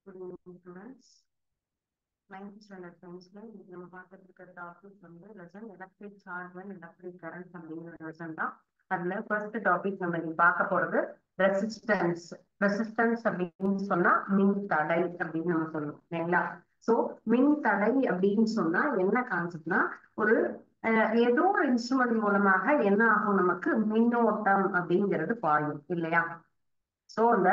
Good evening, students. 9th standard scienceல இன்னைக்கு நம்ம பார்த்துட்டு இருக்கிற டாபிக் வந்து lesson electric charge and electric current அப்படிங்கிற லெசன் தான். அதுல ஃபர்ஸ்ட் டாபிக் நம்ம இன்னைக்கு பார்க்க போறது ரெசிஸ்டன்ஸ். ரெசிஸ்டன்ஸ் அப்படின்னு சொன்னா மின் தடை அப்படின்னு நம்ம சொல்லுவோம் இல்லைங்களா? சோ மின் தடை அப்படின்னு சொன்னா என்ன கான்செப்ட்னா ஒரு ஏதோ ஒரு இன்ஸ்ட்ருமெண்ட் மூலமாக என்ன ஆகும், நமக்கு மின்னோட்டம் அப்படிங்கிறது பாயும் இல்லையா? சோ அந்த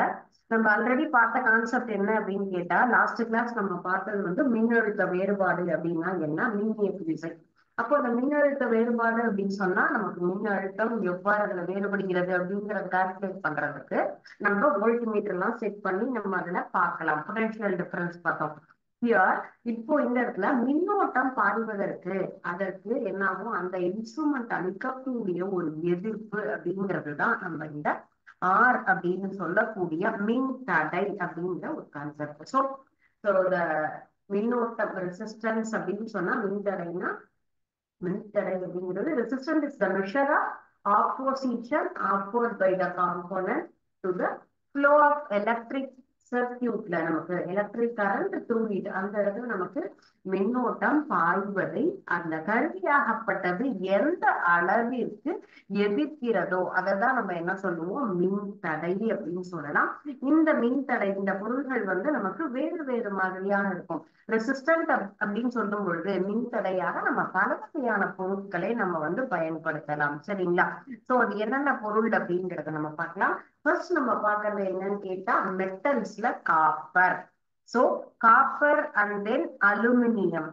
நம்ம ஆல்ரெடி பார்த்த கான்செப்ட் என்ன அப்படின்னு கேட்டா, லாஸ்ட் கிளாஸ் நம்ம பார்த்தது வந்து மின்னழுத்த வேறுபாடு அப்படின்னா என்ன, மின்னியக்கு விசை. அப்போ அந்த மின்னழுத்த வேறுபாடு அப்படின்னு சொன்னா நமக்கு மின்னழுத்தம் எவ்வாறு அதுல வேறுபடுகிறது அப்படிங்கறத கால்குலேட் பண்றதுக்கு நம்ம வோல்ட் மீட்டர் எல்லாம் செட் பண்ணி நம்ம அதுல பார்க்கலாம். பொட்டன்ஷியல் டிஃபரன்ஸ் பார்த்தோம். ஹியர் இப்போ இந்த இடத்துல மின்னோட்டம் பாய்வதற்கு அதற்கு என்னாகும், அந்த இன்ஸ்ட்ருமெண்ட் அளிக்கக்கூடிய ஒரு எதிர்ப்பு அப்படிங்கிறது தான் நம்ம இந்த ஆர் அப்படின்னு சொல்லக்கூடிய மின் தடை அப்படிங்கிற ஒரு கான்செப்ட். ஸோ இந்த மின்னோட்டம் ரெசிஸ்டன்ஸ் அப்படின்னு சொன்னா மின்தடைனா, மின்தடை அப்படிங்கிறது resistance is the measure of opposition offered by the component to the flow of electric சர்க்கியூட்ல நமக்கு எலக்ட்ரிக் கரண்ட் த்ரூ இட், அந்த இடத்துல நமக்கு மின்னோட்டம் பாய்வதை அந்த கருவியாகப்பட்டது எந்த அளவிற்கு எதிர்க்கிறதோ அதை தான் நம்ம என்ன சொல்லுவோம், மின் தடை அப்படின்னு சொல்லலாம். இந்த மின் தடை இந்த பொருள்கள் வந்து நமக்கு வேறு வேறு மாதிரியாக இருக்கும். ரெசிஸ்டன்ட் அப்படின்னு சொல்லும் பொழுது மின் தடையாக நம்ம பல வகையான பொருட்களை நம்ம வந்து பயன்படுத்தலாம். சரிங்களா? சோ அது என்னென்ன பொருள் அப்படிங்கறத நம்ம பார்க்கலாம். ஃபர்ஸ்ட் நம்ம பார்க்கறது என்னன்னு கேட்டா மெட்டல்ஸ்ல copper. So copper and then aluminium.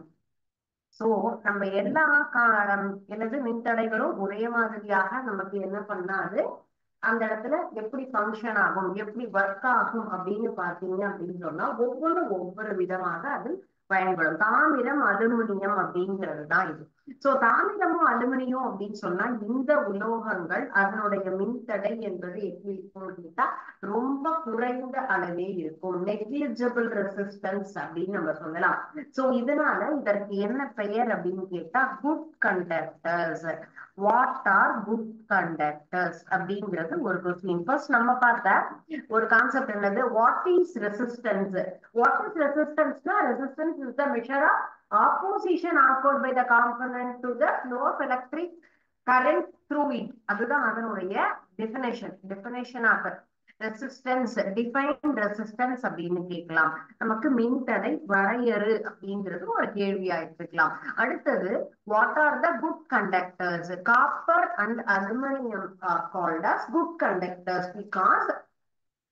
So நம்ம எல்லா எனது மின்தடைகளும் ஒரே மாதிரியாக நமக்கு என்ன பண்ணாது, அந்த இடத்துல எப்படி ஃபங்க்ஷன் ஆகும், எப்படி ஒர்க் ஆகும் அப்படின்னு பாத்தீங்க அப்படின்னு சொன்னா ஒவ்வொரு விதமாக அது பயன்படும். தாமிரம் அலுமினியம் அப்படிங்கிறது தான் இது. சோ தாமிரமும் அலுமினியம் அப்படின்னு சொன்னா இந்த உலோகங்கள் அதனுடைய மின்தடை என்பது எப்படி இருக்கும் கேட்டா ரொம்ப குறைந்த அளவே இருக்கும். நெக்லிஜிபிள் ரெசிஸ்டன்ஸ் அப்படின்னு நம்ம சொல்லலாம். சோ இதனால இதற்கு என்ன பெயர் அப்படின்னு கேட்டா good conductors. What are good conductors அப்படிங்கிறது ஒரு கொஸ்டின். ஃபர்ஸ்ட் நம்ம பார்த்த ஒரு கான்செப்ட் என்னது, what is resistance. What is ரெசிஸ்டன்ஸ்னா resistance is the measure of opposition offered by the component to the flow of electric current through it. அதுதான் அதனுடைய definition of resistance. Define resistance அப்படின்னு கேட்கலாம். நமக்கு மின்தடை வரையறு அப்படிங்கிறது ஒரு கேள்வியா எடுத்துக்கலாம். அடுத்தது what are the good conductors. Copper and aluminum are called as good conductors because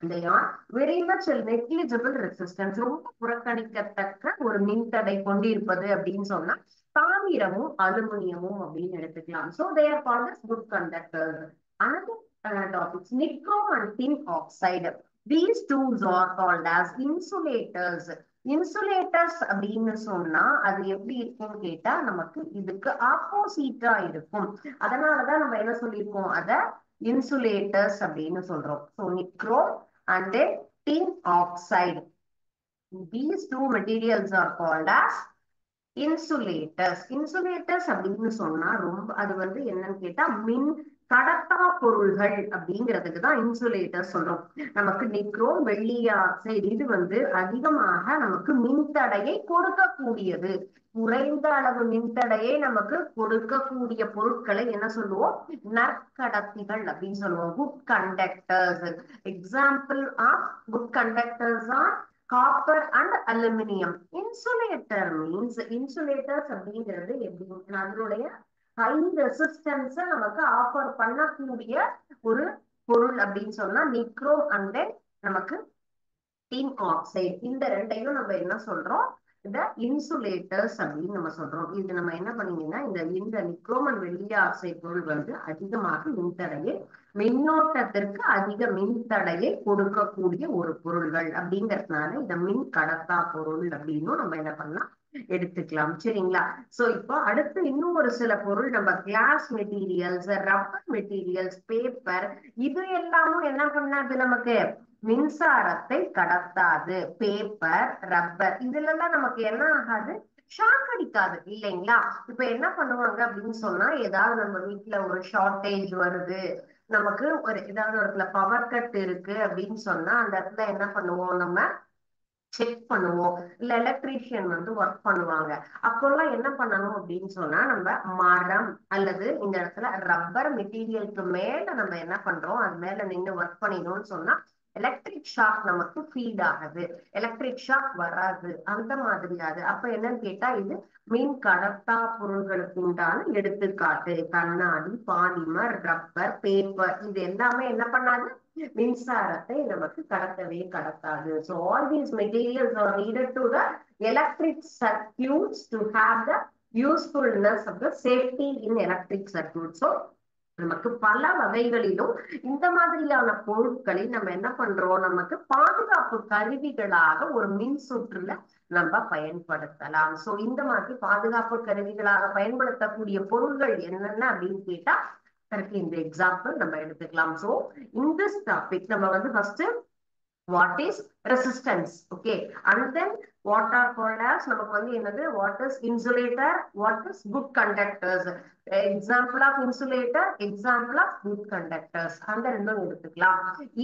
they are very much negligible resistance. ரொம்ப புறக்கணிக்கத்தக்க ஒரு மின்தடை கொண்டிருப்பது அப்படின்னு சொன்னா தாமிரமும் அலுமினியமும் அப்படின்னு எடுத்துக்கலாம். So they are called as good conductors. Another topics, nichrome and tin oxide. These tools are called as insulators. Insulators அப்படின்னு சொன்னா அது எப்படி இருக்கும்னு கேட்டா நமக்கு இதுக்கு ஆப்போசிட்டா இருக்கும். அதனாலதான் நம்ம என்ன சொல்லியிருக்கோம், அத இன்சுலேட்டர்ஸ் அப்படின்னு சொல்றோம். So nichrome and then tin oxide. These two materials are called as insulators. Insulators அப்படின்னு சொன்னா ரொம்ப அது வந்து என்னன்னு கேட்டா மின் கடத்தா பொருள்கள் அப்படிங்கிறதுக்கு தான் இன்சுலேட்டர் சொல்றோம். நமக்கு நிக்ரோம் வெள்ளி ஆக்சைடு இது வந்து அதிகமாக நமக்கு மின்தடையை கொடுக்கக்கூடியது. குறைந்த அளவு மின்தடையை நமக்கு கொடுக்கக்கூடிய பொருட்களை என்ன சொல்லுவோம், நற்கடத்திகள் அப்படின்னு சொல்லுவோம். Good conductors. Example of good conductors are copper and aluminium. Insulator means insulators அப்படிங்கிறது எப்படி அதனுடைய ஹை ரெசிஸ்டன்ஸ் நமக்கு ஆஃபர் பண்ணக்கூடிய ஒரு பொருள் அப்படின்னு சொன்னா நிக்ரோம் அண்ட் நமக்கு டின் ஆக்சைடு. இந்த ரெண்டையும் நம்ம என்ன சொல்றோம், இந்த இன்சுலேட்டர்ஸ் அப்படின்னு நம்ம சொல்றோம். இது நம்ம என்ன பண்ணீங்கன்னா இந்த நிக்ரோம் அண்ட் வெள்ளி ஆக்சைடு பொருள் வந்து அதிகமாக மின்தடையை மின்னோட்டத்திற்கு அதிக மின்தடையை கொடுக்கக்கூடிய ஒரு பொருள்கள் அப்படிங்கறதுனால இந்த மின் கடத்தா பொருள் அப்படின்னு நம்ம என்ன பண்ணலாம் எடுத்துக்கலாம். சரிங்களா? சோ இப்போ அடுத்து இன்னும் ஒரு சில பொருள் நம்ம glass materials, rubber materials, paper, இது எல்லாமும் என்ன பண்ணாது, நமக்கு மின்சாரத்தை கடத்தாது. பேப்பர், ரப்பர் இதுல எல்லாம் நமக்கு என்ன ஆகாது, ஷாக் அடிக்காது இல்லைங்களா? இப்ப என்ன பண்ணுவாங்க அப்படின்னு சொன்னா, ஏதாவது நம்ம வீட்டுல ஒரு ஷார்டேஜ் வருது, நமக்கு ஒரு ஏதாவது ஒரு இடத்துல பவர் கட் இருக்கு அப்படின்னு சொன்னா அந்த இடத்துல என்ன பண்ணுவோம், நம்ம செக் பண்ணுவோம், இல்ல எலக்ட்ரீஷியன் வந்து ஒர்க் பண்ணுவாங்க. அப்போல்லாம் என்ன பண்ணணும் அப்படின்னு சொன்னா, நம்ம மரம் அல்லது இந்த இடத்துல ரப்பர் மெட்டீரியலுக்கு மேல நம்ம என்ன பண்றோம், அது மேல நின்று ஒர்க் பண்ணிடணும்னு சொன்னா எலக்ட்ரிக் ஷாக் நமக்கு ஃபீட் ஆகுது, எலக்ட்ரிக் ஷாக் வராது, அந்த மாதிரியாது. அப்ப என்னன்னு கேட்டா, இது மின் கடத்தா பொருள்களுக்கு உண்டான எடுத்துக்காட்டு. கண்ணாடி, பாலிமர், ரப்பர், பேப்பர், இது எல்லாமே என்ன பண்ணாது, மின்சாரத்தை நமக்கு கடத்தவே கடத்தாது. So all these materials are needed to the electric circuits to have the usefulness of the safety in electric circuit. So நமக்கு பல வகைகளிலும் இந்த மாதிரியான பொருட்களை நம்ம என்ன பண்றோம், நமக்கு பாதுகாப்பு கருவிகளாக ஒரு மின் சுற்றுல நம்ம பயன்படுத்தலாம். சோ இந்த மாதிரி பாதுகாப்பு கருவிகளாக பயன்படுத்தக்கூடிய பொருட்கள் என்னென்ன அப்படின்னு கேட்டா, அதற்கு இந்த எக்ஸாம்பிள் நம்ம எடுத்துக்கலாம். சோ in this topic நம்ம வந்து first what is resistance, okay, and then what are called as நமக்கு வந்து என்னது, what is insulator, what is good conductors, example of insulator, example of good conductors, அந்த ரெண்டும் எடுத்துக்கலாம்.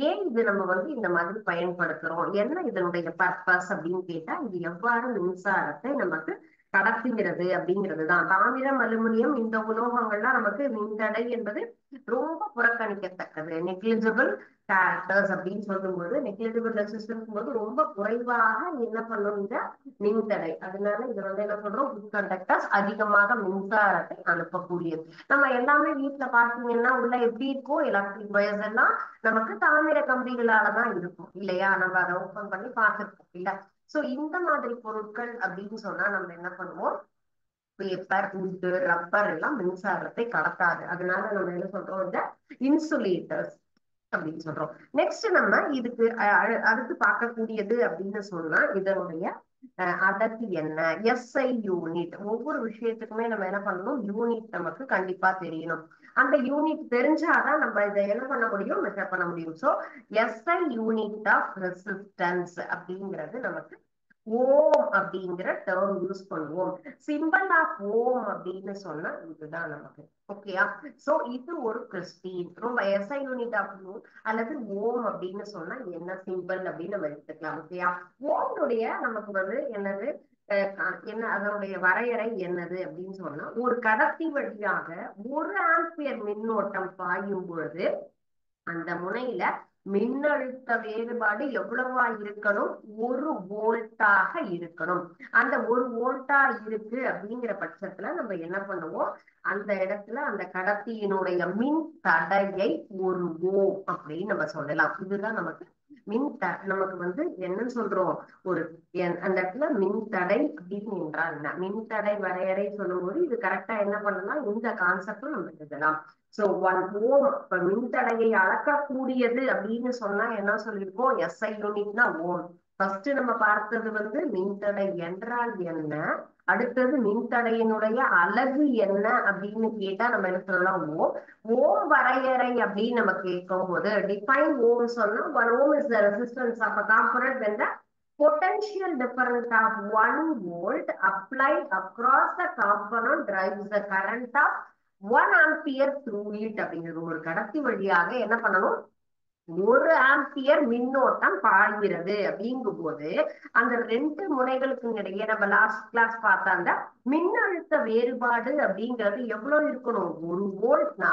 ஏன் இது நம்ம வந்து இந்த மாதிரி பயன்படுத்துறோம், என்ன இதனுடைய பர்பஸ் அப்படின்னு கேட்டா, இது எவ்வாறு மின்சாரத்தை நமக்கு கடத்துகிறது அப்படிங்கிறது தான். தாமிரம், அலுமினியம், இந்த உலோகங்கள்லாம் நமக்கு மின்தடை என்பது ரொம்ப புறக்கணிக்கத்தக்கது, நெக்லிஜிபிள் கேரக்டர்ஸ் அப்படின்னு சொல்லும்போது, நெக்லிஜிபிள் ரெசிஸ்டன்ஸ் போது ரொம்ப குறைவாக என்ன பண்ணும் இந்த மின்தடை. அதனால இது வந்து என்ன சொல்றோம், குட் கண்டக்டர்ஸ், அதிகமாக மின்சாரத்தை அனுப்பக்கூடியது. நம்ம எல்லாமே வீட்டுல பாத்தீங்கன்னா உள்ள எப்படி இருக்கும், எலக்ட்ரிக் வயர்ஸ் எல்லாம் நமக்கு தாமிர கம்பிகளாலதான் இருக்கும் இல்லையா, நம்ம அதை ஓபன் பண்ணி பார்த்திருப்போம் இல்ல. சோ இந்த மாதிரி பொருட்கள் அப்படின்னு சொன்னா நம்ம என்ன பண்ணுவோம், பேப்பர், உட்டு, ரப்பர் எல்லாம் மின்சாரத்தை கடத்தாது. அதனால நம்ம என்ன சொல்றோம், இந்த இன்சுலேட்டர்ஸ் அப்படின்னு சொல்றோம். நெக்ஸ்ட் நம்ம இதுக்கு அடுத்து பார்க்கக்கூடியது அப்படின்னு சொன்னா, இதனுடைய அடர்த்தி என்ன, எஸ்ஐ யூனிட். ஒவ்வொரு விஷயத்துக்குமே நம்ம என்ன பண்ணணும், யூனிட் நமக்கு கண்டிப்பா தெரியணும். அந்த யூனிட் தெரிஞ்சாதான் நம்ம இதை என்ன பண்ண முடியும், மெஷர் பண்ண முடியும். So SI unit of resistance அப்படிங்கிறது நமக்கு ஓம் அப்படிங்கிற டேர்ம் யூஸ் பண்ணுவோம். சிம்பிள் ஆஃப் ஓம் அப்படின்னு சொன்னா இதுதான் நமக்கு, ஓகேயா. சோ இது ஒரு கொஸ்டின், ரொம்ப எஸ்ஐ யூனிட் ஆஃப் ஓம் அல்லது ஓம் அப்படின்னு சொன்னா என்ன சிம்பிள் அப்படின்னு நம்ம எடுத்துக்கலாம், ஓகேயா. ஓம்னுடைய நமக்கு வந்து என்னது, என்ன அதனுடைய வரையறை என்னது அப்படின்னு சொன்னா, ஒரு கடத்தி வழியாக 1 ஆம்பியர் மின்னோட்டம் பாயும் பொழுது அந்த முனையில மின்னழுத்த வேறுபாடு எவ்வளவா இருக்கணும், 1 வோல்ட்டாக இருக்கணும். அந்த 1 வோல்ட்டா இருக்கு அப்படிங்கிற பட்சத்துல நம்ம என்ன பண்ணுவோம், அந்த இடத்துல அந்த கடத்தியினுடைய மின் தடையை 1 ஓம் அப்படின்னு நம்ம சொல்லலாம். இதுதான் நமக்கு நமக்கு வந்து என்னன்னு சொல்றோம், ஒரு அந்த இடத்துல மின் தடை அப்படின்னு என்றால் என்ன, மின் தடை வரையறை சொல்லும் போது இது கரெக்டா என்ன பண்ணலாம், இந்த கான்செப்டும் நம்ம எழுதலாம். சோ 1 ஓம், இப்ப மின்தடையை அளக்கக்கூடியது அப்படின்னு சொன்னா என்ன சொல்லியிருக்கோம், எஸ்ஐ யூனிட்னா ஓம். ஃபர்ஸ்ட் நம்ம பார்த்தது வந்து மின்தடை என்றால் என்ன, அடுத்தது மின்தடையினுடைய அலகு என்ன அப்படின்னு கேட்டா நம்ம என்ன சொல்லலாம், ஓம். ஓம் வரையறை அப்படின்னு நம்ம கேட்கும் போது, டிஃபைன் ஓம் சொன்னா 1 ohm is the resistance of a component when the potential difference of 1 volt applied across the component drives the current of 1 ampere through it. அப்படிங்கிறது ஒரு கடத்தி வழியாக என்ன பண்ணணும், 1 ஆம்பியர் மின்னோட்டம் பாய்கிறது அப்படிங்கும் போது அந்த 2 முனைகளுக்கு இடையே நம்ம லாஸ்ட் கிளாஸ் பார்த்த அந்த மின்னழுத்த வேறுபாடு அப்படிங்கிறது எவ்வளவு இருக்கணும், 1 வோல்ட்னா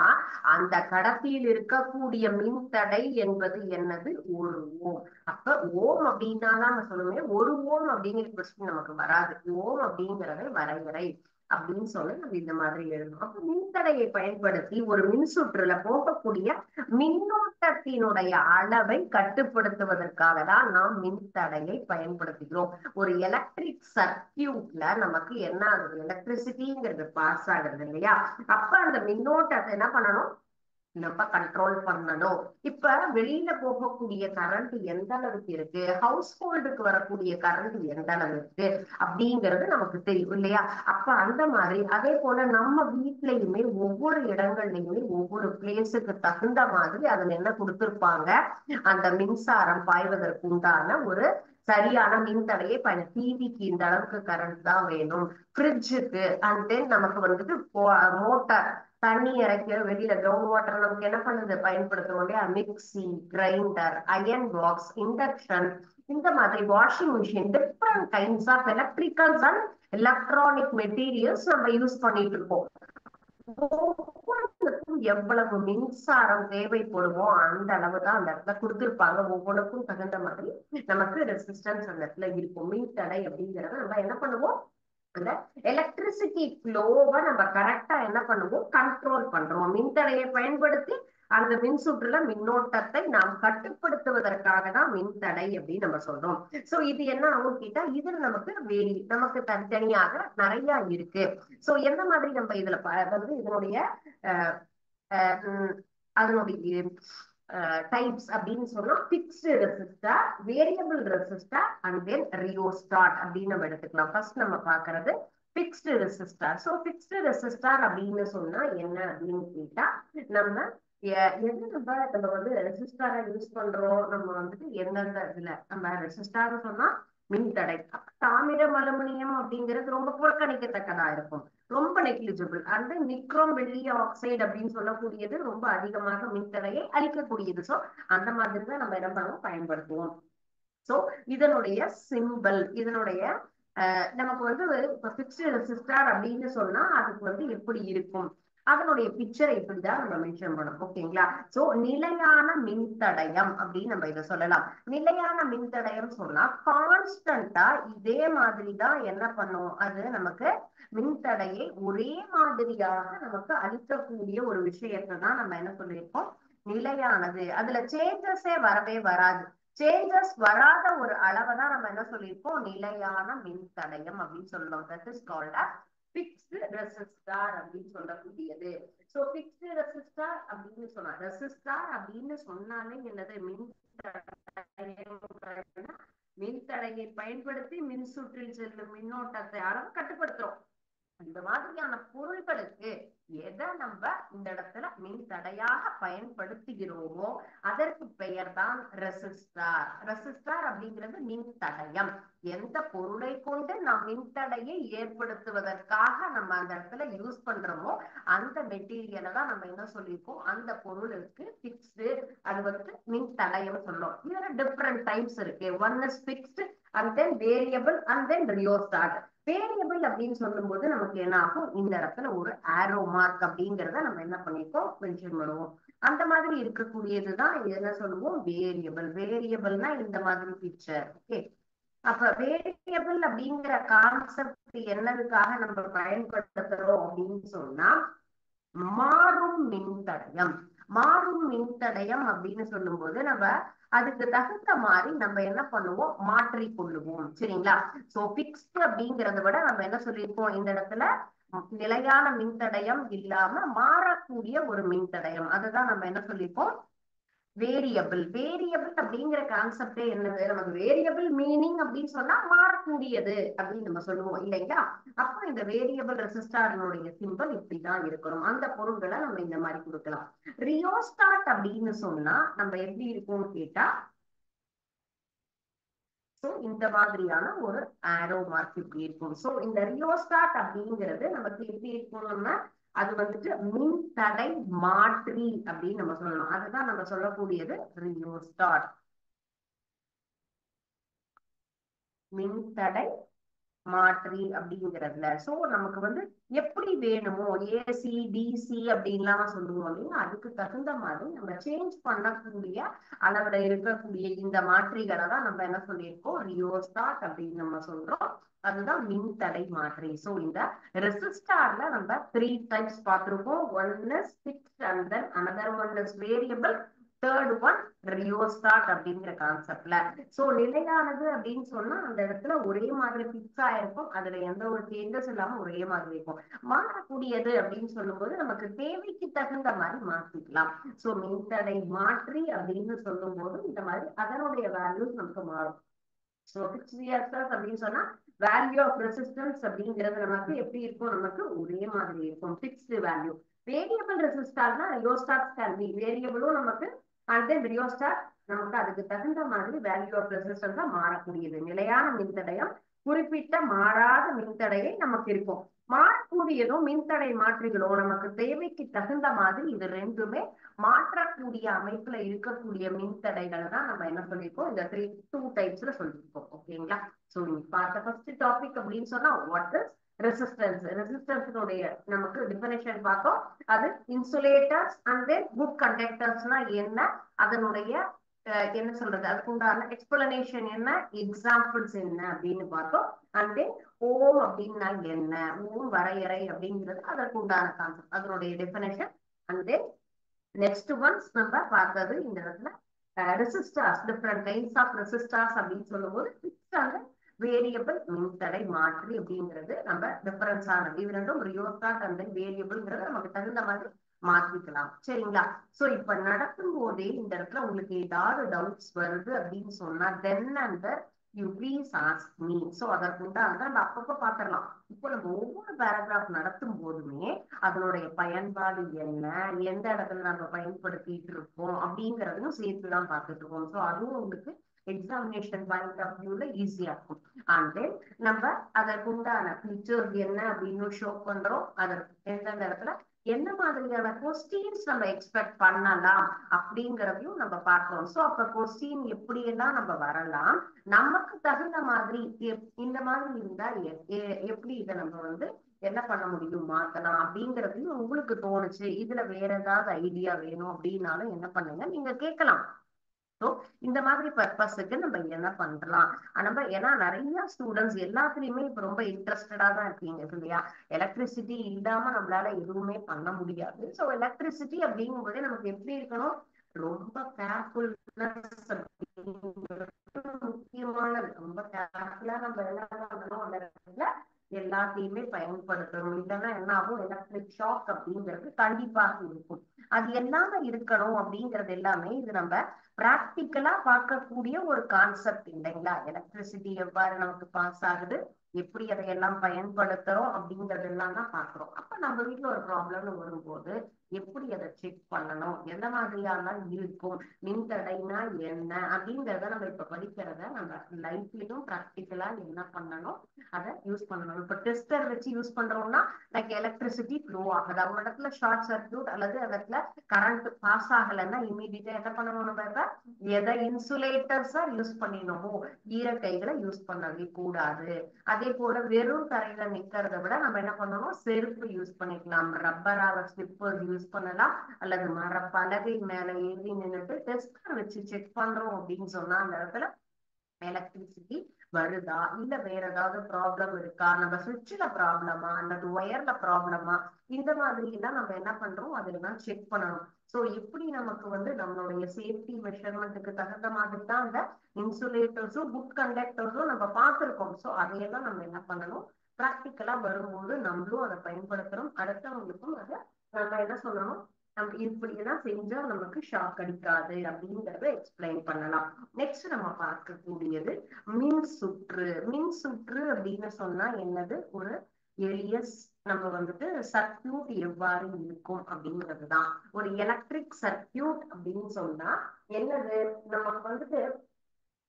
அந்த கடத்தியில் இருக்கக்கூடிய மின்தடை என்பது என்னது, 1 ஓம். அப்ப ஓம் அப்படின்னா நம்ம சொல்லுவேன், 1 ஓம் அப்படிங்கிற கொஸ்டின் நமக்கு வராது, ஓம் அப்படிங்கிறத வரையறை அப்படின்னு சொல்ல நம்ம இந்த மாதிரி எழுதணும். அப்ப மின்தடையை பயன்படுத்தி ஒரு மின்சுற்றுல போகக்கூடிய மின்னோட்டத்தினுடைய அளவை கட்டுப்படுத்துவதற்காக தான் நாம் மின்தடையை பயன்படுத்துகிறோம். ஒரு எலக்ட்ரிக் சர்க்கியூட்ல நமக்கு என்ன ஆகுது, எலக்ட்ரிசிட்டிங்கிறது பாஸ் ஆகுது இல்லையா, அப்ப அந்த மின்னோட்டத்தை என்ன பண்ணணும், நம்ம கண்ட்ரோல் பண்ணணும். இப்ப வெளியில போகக்கூடிய கரண்ட் எந்த அளவுக்கு இருக்கு, ஹவுஸ் ஹோல்டுக்கு வரக்கூடிய கரண்ட் எந்த அளவு இருக்கு அப்படிங்கிறது நமக்கு தெரியும் இல்லையா. அப்ப அந்த மாதிரி அதே போல நம்ம வீட்லயுமே ஒவ்வொரு இடங்கள்லயுமே ஒவ்வொரு பிளேஸுக்கு தகுந்த மாதிரி அதுல என்ன கொடுத்திருப்பாங்க, அந்த மின்சாரம் பாய்வதற்கு உண்டான ஒரு சரியான மின்தடையை டிவிக்கு இந்த அளவுக்கு கரண்ட் தான் வேணும், ஃப்ரிட்ஜுக்கு, அண்ட் தென் நமக்கு வந்துட்டு மோட்டார் தண்ணி இறக்கிற வெளியில கிரவுண்ட் வாட்டர் நமக்கு என்ன பண்ணுது பயன்படுத்தும் இல்லையா, mixie, grinder, iron box, induction, இந்த மாதிரி washing machine, different kinds of electricals and electronic materials நம்ம யூஸ் பண்ணிட்டு இருக்கோம். ஒவ்வொன்றுக்கும் எவ்வளவு மின்சாரம் தேவைப்படுமோ அந்த அளவு தான் அந்த இடத்துல கொடுத்திருப்பாங்க. ஒவ்வொன்றுக்கும் தகுந்த மாதிரி நமக்கு ரெசிஸ்டன்ஸ் அந்த இடத்துல இருக்கும். மின்தடை அப்படிங்கறத நம்ம என்ன பண்ணுவோம், அந்த எலக்ட்ரிசிட்டி ஃப்ளோவை நம்ம கரெக்டா என்ன பண்ணுவோம், கண்ட்ரோல் பண்றோம். மின்தடையை பயன்படுத்தி அந்த மின்சுற்றுல மின்னோட்டத்தை நாம் கட்டுப்படுத்துவதற்காக தான் மின்தடை அப்படின்னு நம்ம சொல்றோம். சோ இது என்ன ஆகும் கேட்டா, இதுல நமக்கு தனித்தனியாக நிறைய இருக்கு. சோ எந்த மாதிரி நம்ம இதுல வந்து இதனுடைய அதனுடைய டைப்ஸ் அப்படின்னு சொன்னா, fixed resistor, variable resistor and then rheostat அப்படின்னு நம்ம எடுத்துக்கலாம். ஃபர்ஸ்ட் நம்ம பாக்குறது fixed resistor. So fixed resistor அப்படின்னு சொன்னா என்ன அப்படின்னு கேட்டா, நம்ம நம்ம வந்து ரெசிஸ்டாரா யூஸ் பண்றோம். நம்ம வந்துட்டு எந்தெந்த இதுல நம்ம ரெசிஸ்டார் சொன்னா மின்தடை, தாமிரம், அலுமினியம் அப்படிங்கிறது ரொம்ப புறக்கணிக்கத்தக்கதா இருக்கும், ரொம்ப நெக்லிஜிபிள். அந்த நிக்ரோம், வெள்ளி ஆக்சைடு அப்படின்னு சொல்லக்கூடியது ரொம்ப அதிகமாக மின்தடையை அளிக்கக்கூடியது. சோ அந்த மாதிரி தான் நம்ம என்ன பண்ணுவோம், பயன்படுத்துவோம். சோ இதனுடைய சிம்பிள், இதனுடைய நமக்கு வந்து இப்ப பிக்ஸ்டு ரெசிஸ்டார் அப்படின்னு சொன்னா அதுக்கு வந்து எப்படி இருக்கும், அதனுடைய பிக்சரை இப்படிதான் நம்ம மென்ஷன் பண்ணணும். ஓகேங்களா? சோ நிலையான மின்தடயம் அப்படின்னு நம்ம இதை சொல்லலாம். நிலையான மின்தடயம் சொன்னா கான்ஸ்டன்டா இதே மாதிரிதான் என்ன பண்ணும், அது நமக்கு மின்தடையை ஒரே மாதிரியாக நமக்கு அளிக்கக்கூடிய ஒரு விஷயத்தை தான் நம்ம என்ன சொல்லியிருக்கோம், நிலையானது. அதுல சேஞ்சஸே வரவே வராது. சேஞ்சஸ் வராத ஒரு அளவை தான் நம்ம என்ன சொல்லியிருக்கோம், நிலையான மின்தடயம் அப்படின்னு சொல்லுவோம். That is called fixed resistor அப்படின்னு சொல்லக்கூடியது. சோ பிக்ஸ்டு ரெசிஸ்டார் அப்படின்னு சொன்னா, ரெசிஸ்டார் அப்படின்னு சொன்னாலே என்னது, மின்தடையை பயன்படுத்தி மின்சுற்றில் செல்லும் மின்னோட்டத்தை அளவு கட்டுப்படுத்துறோம். இந்த மாதிரியான பொருள்களுக்கு எதை நம்ம இந்த இடத்துல மின்தடையாக பயன்படுத்துகிறோமோ அதற்கு பெயர் தான் ரெசிஸ்டார். ரெசிஸ்டார் அப்படிங்கிறது மின்தடயம். எந்த பொருளை கொண்டு நாம் மின்தடையை ஏற்படுத்துவதற்காக நம்ம அந்த இடத்துல யூஸ் பண்றோமோ அந்த மெட்டீரியலை தான் நம்ம என்ன சொல்லியிருக்கோம், அந்த பொருளுக்கு பிக்ஸ்டு, அது வந்து மின்தடயம் சொல்லும். இதுல டிஃப்ரெண்ட் டைப்ஸ் இருக்கு. One is fixed and then variable and then rheostat. Variable அப்படின்னு சொல்லும் போது நமக்கு என்ன ஆகும், இந்த இடத்துல ஒரு ஆரோ மார்க் அப்படிங்கிறத நம்ம என்ன பண்ணிருக்கோம், மென்ஷன் பண்ணுவோம். அந்த மாதிரி இருக்கக்கூடியதுதான் என்ன சொல்லுவோம், வேரியபிள். வேரியபிள்னா இந்த மாதிரி பிக்சர். ஓகே, அப்ப வேரியபிள் அப்படிங்கிற கான்செப்ட் என்னதுக்காக நம்ம பயன்படுத்துறோம் அப்படின்னு சொன்னா, மாறும் மின்தடயம். மாறும் மின்தடயம் அப்படின்னு சொல்லும் போது நம்ம அதுக்கு தகுந்த மாதிரி நம்ம என்ன பண்ணுவோம், மாற்றி கொள்ளுவோம். சரிங்களா? சோ பிக்ஸ்ட் அப்படிங்கறத விட நம்ம என்ன சொல்லியிருக்கோம், இந்த இடத்துல நிலையான மின்தடயம் இல்லாம மாறக்கூடிய ஒரு மின்தடயம், அதுதான் நம்ம என்ன சொல்லியிருக்கோம், வேரியபிள். வேரியபிள் அப்படிங்கிற கான்செப்டே என்னது, நமக்கு வேரியபிள் மீனிங் அப்படின்னு சொன்னா மாறக்கூடியது அப்படின்னு நம்ம சொல்லுவோம் இல்லைங்களா? அப்போ இந்த வேரியபிள் ரெசிஸ்டாரினுடைய சிம்பிள் இப்படிதான் இருக்கணும். அந்த பொருள்களை நம்ம இந்த மாதிரி கொடுக்கலாம். ரியோஸ்டாட் அப்படின்னு சொன்னா நம்ம எப்படி இருக்கும்னு கேட்டா, சோ இந்த மாதிரியான ஒரு ஆரோ மார்க் இப்படி இருக்கும். சோ இந்த ரியோஸ்டாட் அப்படிங்கிறது நமக்கு எப்படி இருக்கும்னா, அது வந்துட்டு மின்தடை மாற்றி அப்படின்னு நம்ம சொல்லணும். அதுதான் நம்ம சொல்லக்கூடியது ரியோஸ்டாட், மின்தடை மாற்றி அப்படிங்கிறதுல. சோ நமக்கு வந்து எப்படி வேணுமோ, ஏசி, டிசி அப்படின்லாம் சொல்லுவோம் இல்லையா, அதுக்கு தகுந்த மாதிரி நம்ம சேஞ்ச் பண்ணக்கூடிய அளவுல இருக்கக்கூடிய இந்த மாற்றிகளை தான் நம்ம என்ன சொல்லியிருக்கோம், ரியோஸ்டாட் அப்படின்னு நம்ம சொல்றோம். அதுதான் மின்தடை மாற்றி. சோ இந்த ரெசிஸ்டார்ல நம்ம 3 டைப்ஸ் பார்த்திருக்கோம். One is fixed and then another one is variable, third one rheostat அப்படிங்கிற கான்செப்ட்ல. சோ நிலையானது அப்படின்னு சொன்னா அந்த இடத்துல ஒரே மாதிரி பிக்ஸ் ஆயிருக்கும், அதுல எந்த ஒரு சேஞ்சஸ் இல்லாம ஒரே மாதிரி இருக்கும். மாறக்கூடியது அப்படின்னு சொல்லும் போது நமக்கு தேவைக்கு தகுந்த மாதிரி மாற்றிக்கலாம். சோ மின்தடை மாற்றி அப்படின்னு சொல்லும் போது இந்த மாதிரி அதனுடைய வேல்யூஸ் நமக்கு மாறும். சோ பிக்ஸ்ட் அப்படின்னு சொன்னா வேல்யூ ஆஃப் ரெசிஸ்டன்ஸ் அப்படிங்கிறது நமக்கு எப்படி இருக்கும், நமக்கு ஒரே மாதிரி இருக்கும், பிக்ஸ்டு வேல்யூ. வேரியபிள் ரெசிஸ்டார்னா ரியோஸ்டாட் கேன் பி வேரியபிளும் நமக்கு, அண்ட் தென் ரியோஸ்டாட் நமக்கு அதுக்கு தகுந்த மாதிரி வேல்யூ ஆஃப் ரெசிஸ்டன்ஸா மாறக்கூடியது. நிலையான மின்தடயம் குறிப்பிட்ட மாறாத மின்தடையை நமக்கு இருக்கும். மாறக்கூடிய வரக்கூடியதும் மின்தடை மாற்றிகளும் நமக்கு தேவைக்கு தகுந்த மாதிரி இது ரெண்டுமே மாற்றக்கூடிய அமைப்புல இருக்கக்கூடிய மின்தடைகளை தான் நம்ம என்ன சொல்லியிருக்கோம், இந்த டூ டைப்ஸ்ல சொல்லியிருக்கோம். ஓகேங்களா? சோ பார்த்த ஃபர்ஸ்ட் டாபிக் அப்படின்னு சொன்னா வாட் இஸ் ரெசிஸ்டன்ஸ். ரெசிஸ்டன்ஸினுடைய நமக்கு டிஃபனிஷன் பார்த்தோம். அது இன்சுலேட்டர்ஸ் அண்ட் தென் குட் கண்டக்டர்ஸ்னா என்ன, அதனுடைய என்ன சொல்றது, அதுக்கு உண்டான எக்ஸ்பிளனேஷன் என்ன, எக்ஸாம்பிள்ஸ் என்ன அப்படின்னு பார்த்தோம். அண்ட் தென் ஓம் அப்படின்னா என்ன, ஓம் வரையறை அப்படிங்கிறது அதற்கு உண்டான கான்செப்ட், அதனுடைய definition. And then next ones நம்ம பார்த்தது இந்த இடத்துல resistors, different kinds of resistors அப்படின்னு சொல்லும்போது ஃபிக்ஸ்ட் அண்ட் வேரியபிள் மின்தடை மாற்றி அப்படிங்கிறது நம்ம டிஃபரன்ஸ் ஆனது. இது ரெண்டும் ரியோஸ்டாட் அண்ட் வேரியபிள்ங்கிறது நமக்கு தகுந்த மாதிரி மாத்திக்கலாம். சரிங்களா? சோ இப்ப நடக்கும் போதே இந்த இடத்துல உங்களுக்கு ஏதாவது டவுட்ஸ் வருது அப்படின்னு சொன்னா தென் அந்த you please ask me. So அதற்கு உண்டான நம்ம அப்பப்ப பாத்திரலாம். இப்போ நம்ம ஒவ்வொரு பேராகிராஃப் நடத்தும் போதுமே அதனுடைய பயன்பாடு என்ன, எந்த இடத்துல நம்ம பயன்படுத்திட்டு இருக்கோம் அப்படிங்கறதையும் சேர்த்துதான் பார்த்துட்டு இருக்கோம். சோ அதுவும் உங்களுக்கு எக்ஸாமினேஷன் பாயிண்ட் ஆஃப் வியூல ஈஸியா இருக்கும். அண்ட் தென் நம்ம அதற்கு உண்டான பிக்சர்ஸ் என்ன அப்படின்னு ஷோ பண்றோம். அதற்கு எந்தெந்த இடத்துல என்ன மாதிரியான கொஸ்டின்ஸ் நம்ம எக்ஸ்பெக்ட் பண்ணலாம் அப்படிங்கறதையும் நம்ம பார்க்கிறோம். சோ அப்ப கொஸ்டின் எப்படி எல்லாம் நம்ம வரலாம், நமக்கு தகுந்த மாதிரி இந்த மாதிரி இருந்தா எப்படி இதை நம்ம வந்து என்ன பண்ண முடியும், மாத்தலாம் அப்படிங்கறதையும் உங்களுக்கு தோணுச்சு, இதுல வேற ஏதாவது ஐடியா வேணும் அப்படின்னாலும் என்ன பண்ணுங்க, நீங்க கேட்கலாம். இந்த மாதிரி பர்பஸுக்கு நம்ம என்ன பண்ணலாம், நம்ம ஏன்னா நிறைய ஸ்டூடெண்ட்ஸ் எல்லாத்துலயுமே இப்ப ரொம்ப இன்ட்ரெஸ்டடா தான் இருக்கீங்க இல்லையா. எலக்ட்ரிசிட்டி இல்லாம நம்மளால எதுவுமே பண்ண முடியாது. சோ எலக்ட்ரிசிட்டி அப்படிங்கும்போதே நமக்கு எப்படி இருக்கணும், ரொம்ப கேர்ஃபுல்னஸ் முக்கியமானது. ரொம்ப கேர்ஃபுல்லா நம்ம என்ன பண்ணணும், அந்த இடத்துல எல்லாத்தையுமே பயன்படுத்தணும். இல்லைன்னா என்ன ஆகும், எலக்ட்ரிக் ஷாக் அப்படிங்கிறது கண்டிப்பாக இருக்கும். அது எல்லாமே இருக்கணும் அப்படிங்கிறது எல்லாமே இது நம்ம பிராக்டிக்கலா பார்க்கக்கூடிய ஒரு கான்செப்ட் இல்லைங்களா. எலக்ட்ரிசிட்டி எவ்வாறு நமக்கு பாஸ் ஆகுது, எப்படி அதையெல்லாம் பயன்படுத்துறோம் அப்படிங்கறது எல்லாம் தான் பாக்குறோம். அப்ப நம்ம வீட்டுல ஒரு ப்ராப்ளம்னு வரும்போது எப்படி அதை செக் பண்ணணும், எந்த மாதிரியான இருக்கும், மின்தடைனா என்ன அப்படிங்கறத நம்ம இப்ப படிக்கிறத நம்ம லைஃப்லயும் பிராக்டிக்கலா என்ன பண்ணணும், அதை யூஸ் பண்ணணும். இப்ப டெஸ்டர் வச்சு யூஸ் பண்றோம்னா லைக் எலக்ட்ரிசிட்டி ஃப்ளோ ஆகுது, அவங்க இடத்துல ஷார்ட் சர்க்யூட் அல்லது இடத்துல கரண்ட் பாஸ் ஆகலைன்னா இமீடியட்டா என்ன பண்ணணும், நம்ம எதை இன்சுலேட்டர்ஸா யூஸ் பண்ணிடணுமோ ஈரக்கைகளை யூஸ் பண்ணவே கூடாது. அதே போல வெறும் தரையில நிக்கிறத விட நம்ம என்ன பண்ணணும், செருப்பு யூஸ் பண்ணிக்கலாம், ரப்பரால ஸ்லிப்பர் யூஸ் பண்ணலாம், அல்லது மர பலகை மேல ஏறி நின்றுட்டு டெஸ்டர் வச்சு செக் பண்றோம் அப்படின்னு சொன்னா அந்த இடத்துல எலக்ட்ரிசிட்டி வருதா, இல்ல வேற ஏதாவது ப்ராப்ளம் இருக்கா, நம்ம சுவிட்ச்ல ப்ராப்ளமா அல்லது ஒயர்ல ப்ராப்ளமா, இந்த மாதிரி எல்லாம் நம்ம என்ன பண்றோம் அதெல்லாம் செக் பண்ணணும். சோ இப்படி நமக்கு வந்து நம்மளுடைய சேஃப்டி மெஷர்மெண்ட்டுக்கு தகுந்த மாதிரி தான் அந்த இன்சுலேட்டர்ஸும் குட் கண்டக்டர்ஸும் நம்ம பார்த்திருக்கோம். சோ அதையெல்லாம் நம்ம என்ன பண்ணணும், பிராக்டிக்கலா வரும்போது நம்மளும் அதை பயன்படுத்துறோம், அடுத்தவங்களுக்கும் அதை நம்ம என்ன சொல்லணும், நம்ம இப்படி எல்லாம் செஞ்சா நமக்கு ஷாக் அடிக்காது அப்படிங்கறத எக்ஸ்பிளைன் பண்ணலாம். நெக்ஸ்ட் நம்ம பார்க்கக்கூடியது மின் சுற்று. மின் சுற்று அப்படின்னு சொன்னா என்னது, ஒரு எளிய நம்ம வந்துட்டு சர்க்கியூட் எவ்வாறு இருக்கும் அப்படிங்கிறதுதான். ஒரு எலக்ட்ரிக் சர்க்கியூட் அப்படின்னு சொன்னா என்னது, நமக்கு வந்துட்டு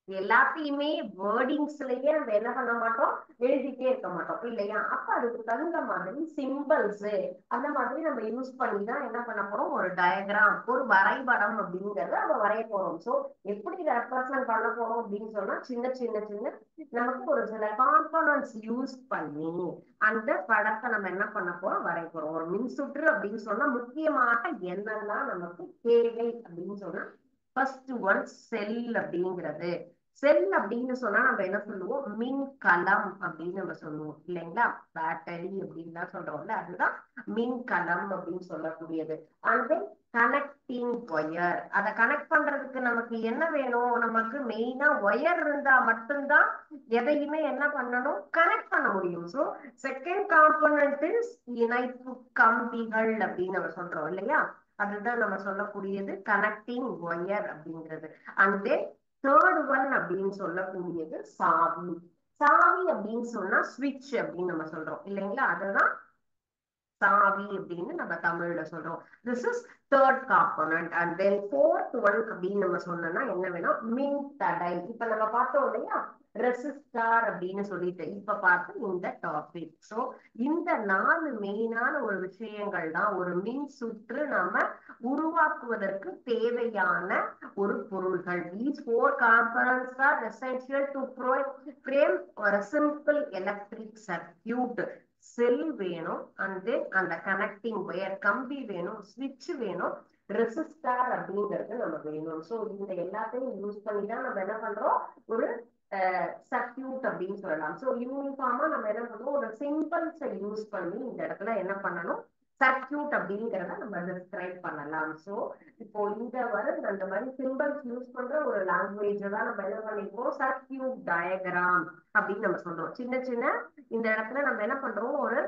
எல்லாத்தையுமே வேர்டிங்ஸ்லயே நம்ம என்ன பண்ண மாட்டோம், எழுதிட்டே இருக்க மாட்டோம் இல்லையா. அப்ப அதுக்கு தகுந்த மாதிரி சிம்பிள்ஸ் அந்த மாதிரி நம்ம யூஸ் பண்ணி தான் என்ன பண்ண போறோம், ஒரு டயக்ராம், ஒரு வரைபடம் அப்படிங்கறத நம்ம வரைய போறோம். சோ எப்படி ரெப்ரசன்ட் பண்ண போறோம் அப்படின்னு சொன்னா சின்ன சின்ன சின்ன நமக்கு ஒரு சில காம்பனன்ட்ஸ் யூஸ் பண்ணி அந்த படத்தை நம்ம என்ன பண்ண போறோம், வரைய போறோம். ஒரு மின்சுற்று அப்படின்னு சொன்னா முக்கியமாக என்னெல்லாம் நமக்கு தேவை அப்படின்னு சொன்னா ஃபர்ஸ்ட் ஒன் செல் அப்படிங்கிறது. செல் அப்படின்னு சொன்னா நம்ம என்ன சொல்லுவோம், மின்கலம் அப்படின்னு நம்ம சொல்லுவோம் இல்லைங்களா. பேட்டரி அப்படின்னு தான் சொல்றோம்ல, அதுதான் மின்கலம் அப்படின்னு சொல்லக்கூடியது. அண்ட் கனெக்டிங் ஒயர், அதை கனெக்ட் பண்றதுக்கு நமக்கு என்ன வேணும், நமக்கு மெயினா ஒயர் இருந்தா மட்டும்தான் எதையுமே என்ன பண்ணணும், கனெக்ட் பண்ண முடியும். சோ செகண்ட் காம்பனன்ட் இஸ் இணைப்பு கம்பிகள் அப்படின்னு நம்ம சொல்றோம் இல்லையா. அதுதான் நம்ம சொல்லக்கூடியது கனெக்டிங் ஒயர் அப்படிங்கிறது. அண்ட் தென் தேர்ட் ஒன் அப்படின்னு சொல்லக்கூடியது சாவி. சாவி அப்படின்னு சொன்னா ஸ்விட்ச் அப்படின்னு நம்ம சொல்றோம் இல்லைங்களா. அதுதான் சாவி அப்படின்னு நம்ம தமிழ்ல சொல்றோம். This is third component. And then fourth one அப்படின்னு நம்ம சொன்னோம்னா என்ன வேணும், மின் தடை. இப்ப நம்ம பார்த்தோம் இல்லையா ரெசிஸ்டார் அப்படின்னு சொல்லிட்டு, இப்ப பார்த்து இந்த டாபிக். சோ இந்த 4 மெயினான ஒரு விஷயங்கள் தான் ஒரு மின் சுற்று நாம உருவாக்குவதற்கு தேவையான ஒரு பொருள்கள். These 4 components are essential to frame a simple electric circuit. செல் வேணும், அண்ட் தென் அந்த கனெக்டிங் ஒயர் கம்பி வேணும், ஸ்விட்ச் வேணும், ரெசிஸ்டார் அப்படிங்கிறது நம்ம வேணும். சோ இந்த எல்லாத்தையும் யூஸ் பண்ணி தான் நம்ம என்ன பண்றோம், ஒரு சர்க்கியூட் அப்படின்னு சொல்லலாம். சோ யூனிஃபார்மா நம்ம என்ன பண்ணுவோம், ஒரு சிம்பிள்ஸை யூஸ் பண்ணி இந்த இடத்துல என்ன பண்ணணும், சர்க்கியூட் அப்படிங்கிறத நம்ம டிஸ்கிரைப் பண்ணலாம். சோ இப்போ இந்த அந்த மாதிரி சிம்பிள்ஸ் யூஸ் பண்ற ஒரு லாங்குவேஜ் தான் நம்ம என்ன பண்ணிப்போம், சர்க்கியூட் டயக்ராம் அப்படின்னு நம்ம சொல்றோம். சின்ன சின்ன இந்த இடத்துல நம்ம என்ன பண்றோம், ஒரு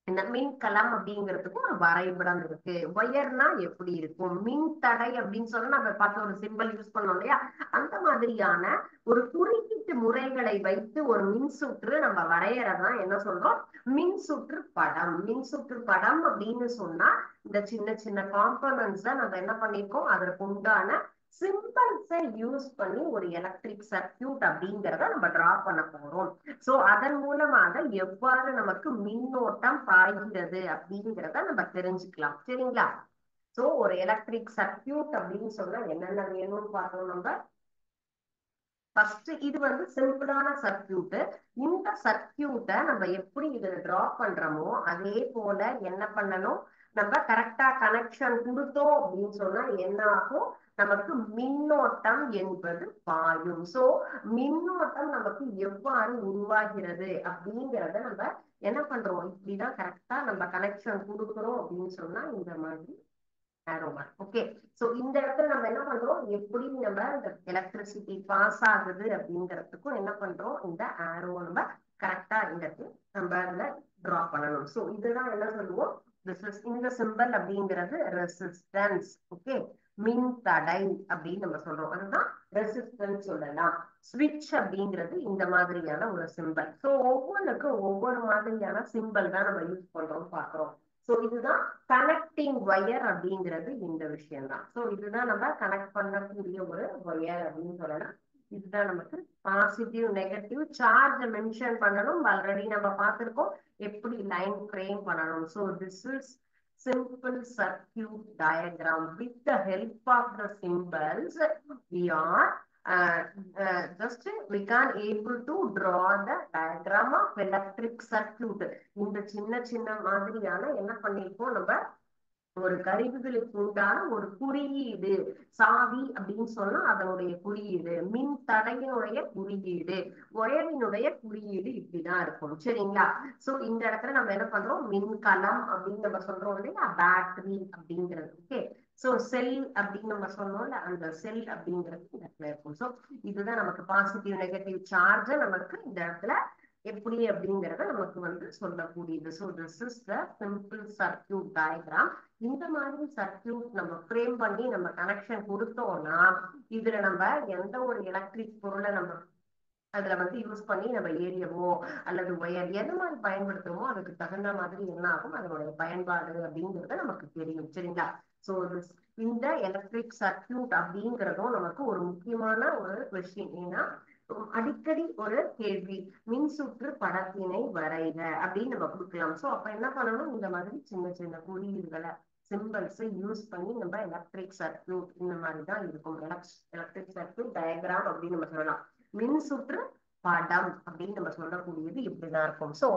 இந்த மின்கலம் அப்படிங்கிறதுக்கு ஒரு வரைபடம் இருக்கு. ஒயர்னா எப்படி இருக்கும், மின் தடை அப்படின்னு சொன்னா நம்ம பார்த்து ஒரு சிம்பிள் யூஸ் பண்ணோம் இல்லையா, அந்த மாதிரியான ஒரு குறுக்கீட்டு முறைகளை வைத்து ஒரு மின் சுற்று நம்ம வரையறதான் என்ன சொல்றோம், மின் சுற்று படம். மின் சுற்று படம் அப்படின்னு சொன்னா இந்த சின்ன சின்ன காம்பனன்ட்ஸ் நம்ம என்ன பண்ணிருக்கோம், அதற்கு உண்டான சிம்பிள்ஸை யூஸ் பண்ணி ஒரு எலக்ட்ரிக் சர்க்கியூட் அப்படிங்கிறத நம்ம டிரா பண்ண போறோம். சோ அதன் மூலமாக எவ்வாறு நமக்கு மின்னோட்டம் பாய்கிறது அப்படிங்கிறத நம்ம தெரிஞ்சுக்கலாம். சரிங்களா? சோ ஒரு எலக்ட்ரிக் சர்க்கியூட் அப்படின்னு சொன்னா என்னென்ன வேணும்னு பார்த்தோம் நம்ம. ஃபர்ஸ்ட் இது சிம்பிளான சர்க்கியூட். இந்த சர்க்கியூட்டை நம்ம எப்படி இதுல டிரா பண்றோமோ அதே போல என்ன பண்ணணும், நம்ம கரெக்டா கனெக்ஷன் கொடுத்தோம் அப்படின்னு சொன்னா என்ன ஆகும், நமக்கு மின்னோட்டம் என்பது பாயும். சோ மின்னோட்டம் நமக்கு எவ்வாறு உருவாகிறது அப்படிங்கிறத நம்ம என்ன பண்றோம், இப்படிதான் கரெக்டா நம்ம கனெக்ஷன் கொடுக்குறோம் அப்படின்னு சொன்னா இந்த மாதிரி ஆரோமா. ஓகே, சோ இந்த இடத்துல நம்ம என்ன பண்றோம், எப்படி நம்ம இந்த எலக்ட்ரிசிட்டி பாஸ் ஆகுது அப்படிங்கிறதுக்கும் என்ன பண்றோம், இந்த ஆரோ நம்ம கரெக்டா இந்த நம்ம அதுல டிரா பண்ணணும். சோ இதுதான் என்ன சொல்லுவோம், இந்த சிம்பல் அப்படிங்கிறது ரெசிஸ்டன்ஸ். ஓகே, மின் தடை அப்படின்னு நம்ம சொல்றோம், அதுதான் ரெசிஸ்டன்ஸ் சொல்லலாம். ஸ்விட்ச் அப்படிங்கிறது இந்த மாதிரியான ஒரு சிம்பல். சோ ஒவ்வொன்றுக்கும் ஒவ்வொரு மாதிரியான சிம்பல் தான் நம்ம யூஸ் பண்றோம் பாக்குறோம். சோ இதுதான் கனெக்டிங் ஒயர் அப்படிங்கிறது இந்த விஷயம் தான். சோ இதுதான் நம்ம கனெக்ட் பண்ணக்கூடிய ஒரு ஒயர் அப்படின்னு சொல்லலாம். இதுதான் நமக்கு பாசிட்டிவ் நெகட்டிவ் சார்ஜ் மென்ஷன் பண்ணணும். ஆல்ரெடி நம்ம பார்த்திருக்கோம் எப்படி லைன் ஃப்ரேம் பண்ணணும். So this is simple circuit diagram. With the help of the symbols we are just we can able to draw the diagram of electric circuit. இந்த சின்ன சின்ன மாதிரியான என்ன பண்ணிருக்கோம், நம்ம ஒரு கருவிகளுக்கு உண்டான ஒரு குறியீடு. சாவி அப்படின்னு சொன்னா அதனுடைய குறியீடு, மின் தடையினுடைய குறியீடு, ஒயரினுடைய குறியீடு இப்படிதான் இருக்கும். சரிங்களா? சோ இந்த இடத்துல நம்ம என்ன பண்றோம், மின்கலம் அப்படின்னு நம்ம சொல்றோம் இல்லையா, பேட்டரி அப்படிங்கிறது. ஓகே, சோ செல் அப்படின்னு நம்ம சொன்னோம்ல, அந்த செல் அப்படிங்கிறது இந்த இடத்துல இருக்கும். சோ இதுதான் நமக்கு பாசிட்டிவ் நெகட்டிவ் சார்ஜ் நமக்கு இந்த இடத்துல எப்படி அப்படிங்கறத நமக்கு சொல்லக்கூடியது. So this is the simple circuit diagram. இந்த மாதிரி சர்க்கியூட் நம்ம ஃப்ரேம் பண்ணி நம்ம கனெக்ஷன் கொடுத்தோம்னா இதுல நம்ம எந்த ஒரு எலக்ட்ரிக் பொருளை நம்ம அதுல யூஸ் பண்ணி நம்ம ஏரியவோ அல்லது ஒயர் எந்த மாதிரி பயன்படுத்துறோமோ அதுக்கு தகுந்த மாதிரி என்ன ஆகும், அதனுடைய பயன்பாடு அப்படிங்கிறது நமக்கு தெரியும். சரிங்களா? சோ இந்த எலக்ட்ரிக் சர்க்கியூட் அப்படிங்கிறதும் நமக்கு ஒரு முக்கியமான ஒரு விஷயம். ஏன்னா அடிக்கடி ஒரு கேள்வி, மின் சுற்று படத்தினை வரைக அப்படின்னு நம்ம கொடுக்கலாம். சோ அப்ப என்ன பண்ணணும், இந்த மாதிரி சின்ன சின்ன குறியீடுகளை சிம்பிள்ஸை யூஸ் பண்ணி நம்ம எலக்ட்ரிக் சர்க்கியூட் இந்த மாதிரி தான் இருக்கும். எலக்ட்ரிக் சர்க்கியூட் டயக்ராம் அப்படின்னு நம்ம சொல்லலாம். மின் சுற்று படம் அப்படின்னு நம்ம சொல்லக்கூடியது இப்படிதான் இருக்கும். சோ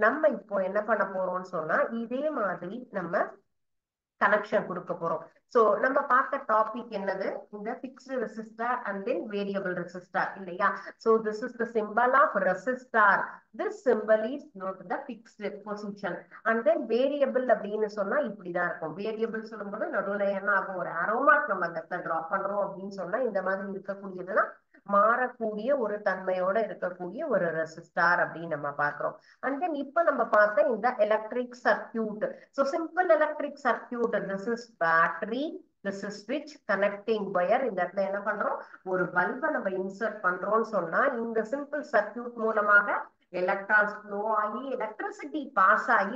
நம்ம இப்போ என்ன பண்ண போறோம்னு சொன்னா இதே மாதிரி நம்ம கனெக்ஷன் கொடுக்க போறோம். சோ நம்ம பார்த்த டாபிக் என்னது, இந்த fixed resistor and then variable resistor இல்லையா. So this is the symbol of resistor. This symbol is not the fixed position. And then variable அப்படின்னு சொன்னா இப்படிதான் இருக்கும். வேரியபிள் சொல்லும்போது நடுவுல என்ன ஆகும், ஒரு அரோமார்க் நம்ம அந்த இடத்துல டிரா பண்றோம் அப்படின்னு சொன்னா இந்த மாதிரி இருக்கக்கூடியதுதான் மாறக்கூடிய ஒரு தன்மையோட இருக்கக்கூடிய ஒரு ரெசிஸ்டார் அப்படின்னு நம்ம பாக்குறோம். அண்ட் தென் இப்ப நம்ம பார்த்த இந்த electric circuit. So simple electric circuit, this is battery, this is switch, connecting wire. இந்த இடத்துல என்ன பண்றோம், ஒரு பல்பை நம்ம இன்சர்ட் பண்றோம்னு சொன்னா இந்த சிம்பிள் சர்க்கியூட் மூலமாக எலக்ட்ரான்ஸ் ஃப்ளோ ஆகி எலக்ட்ரிசிட்டி பாஸ் ஆகி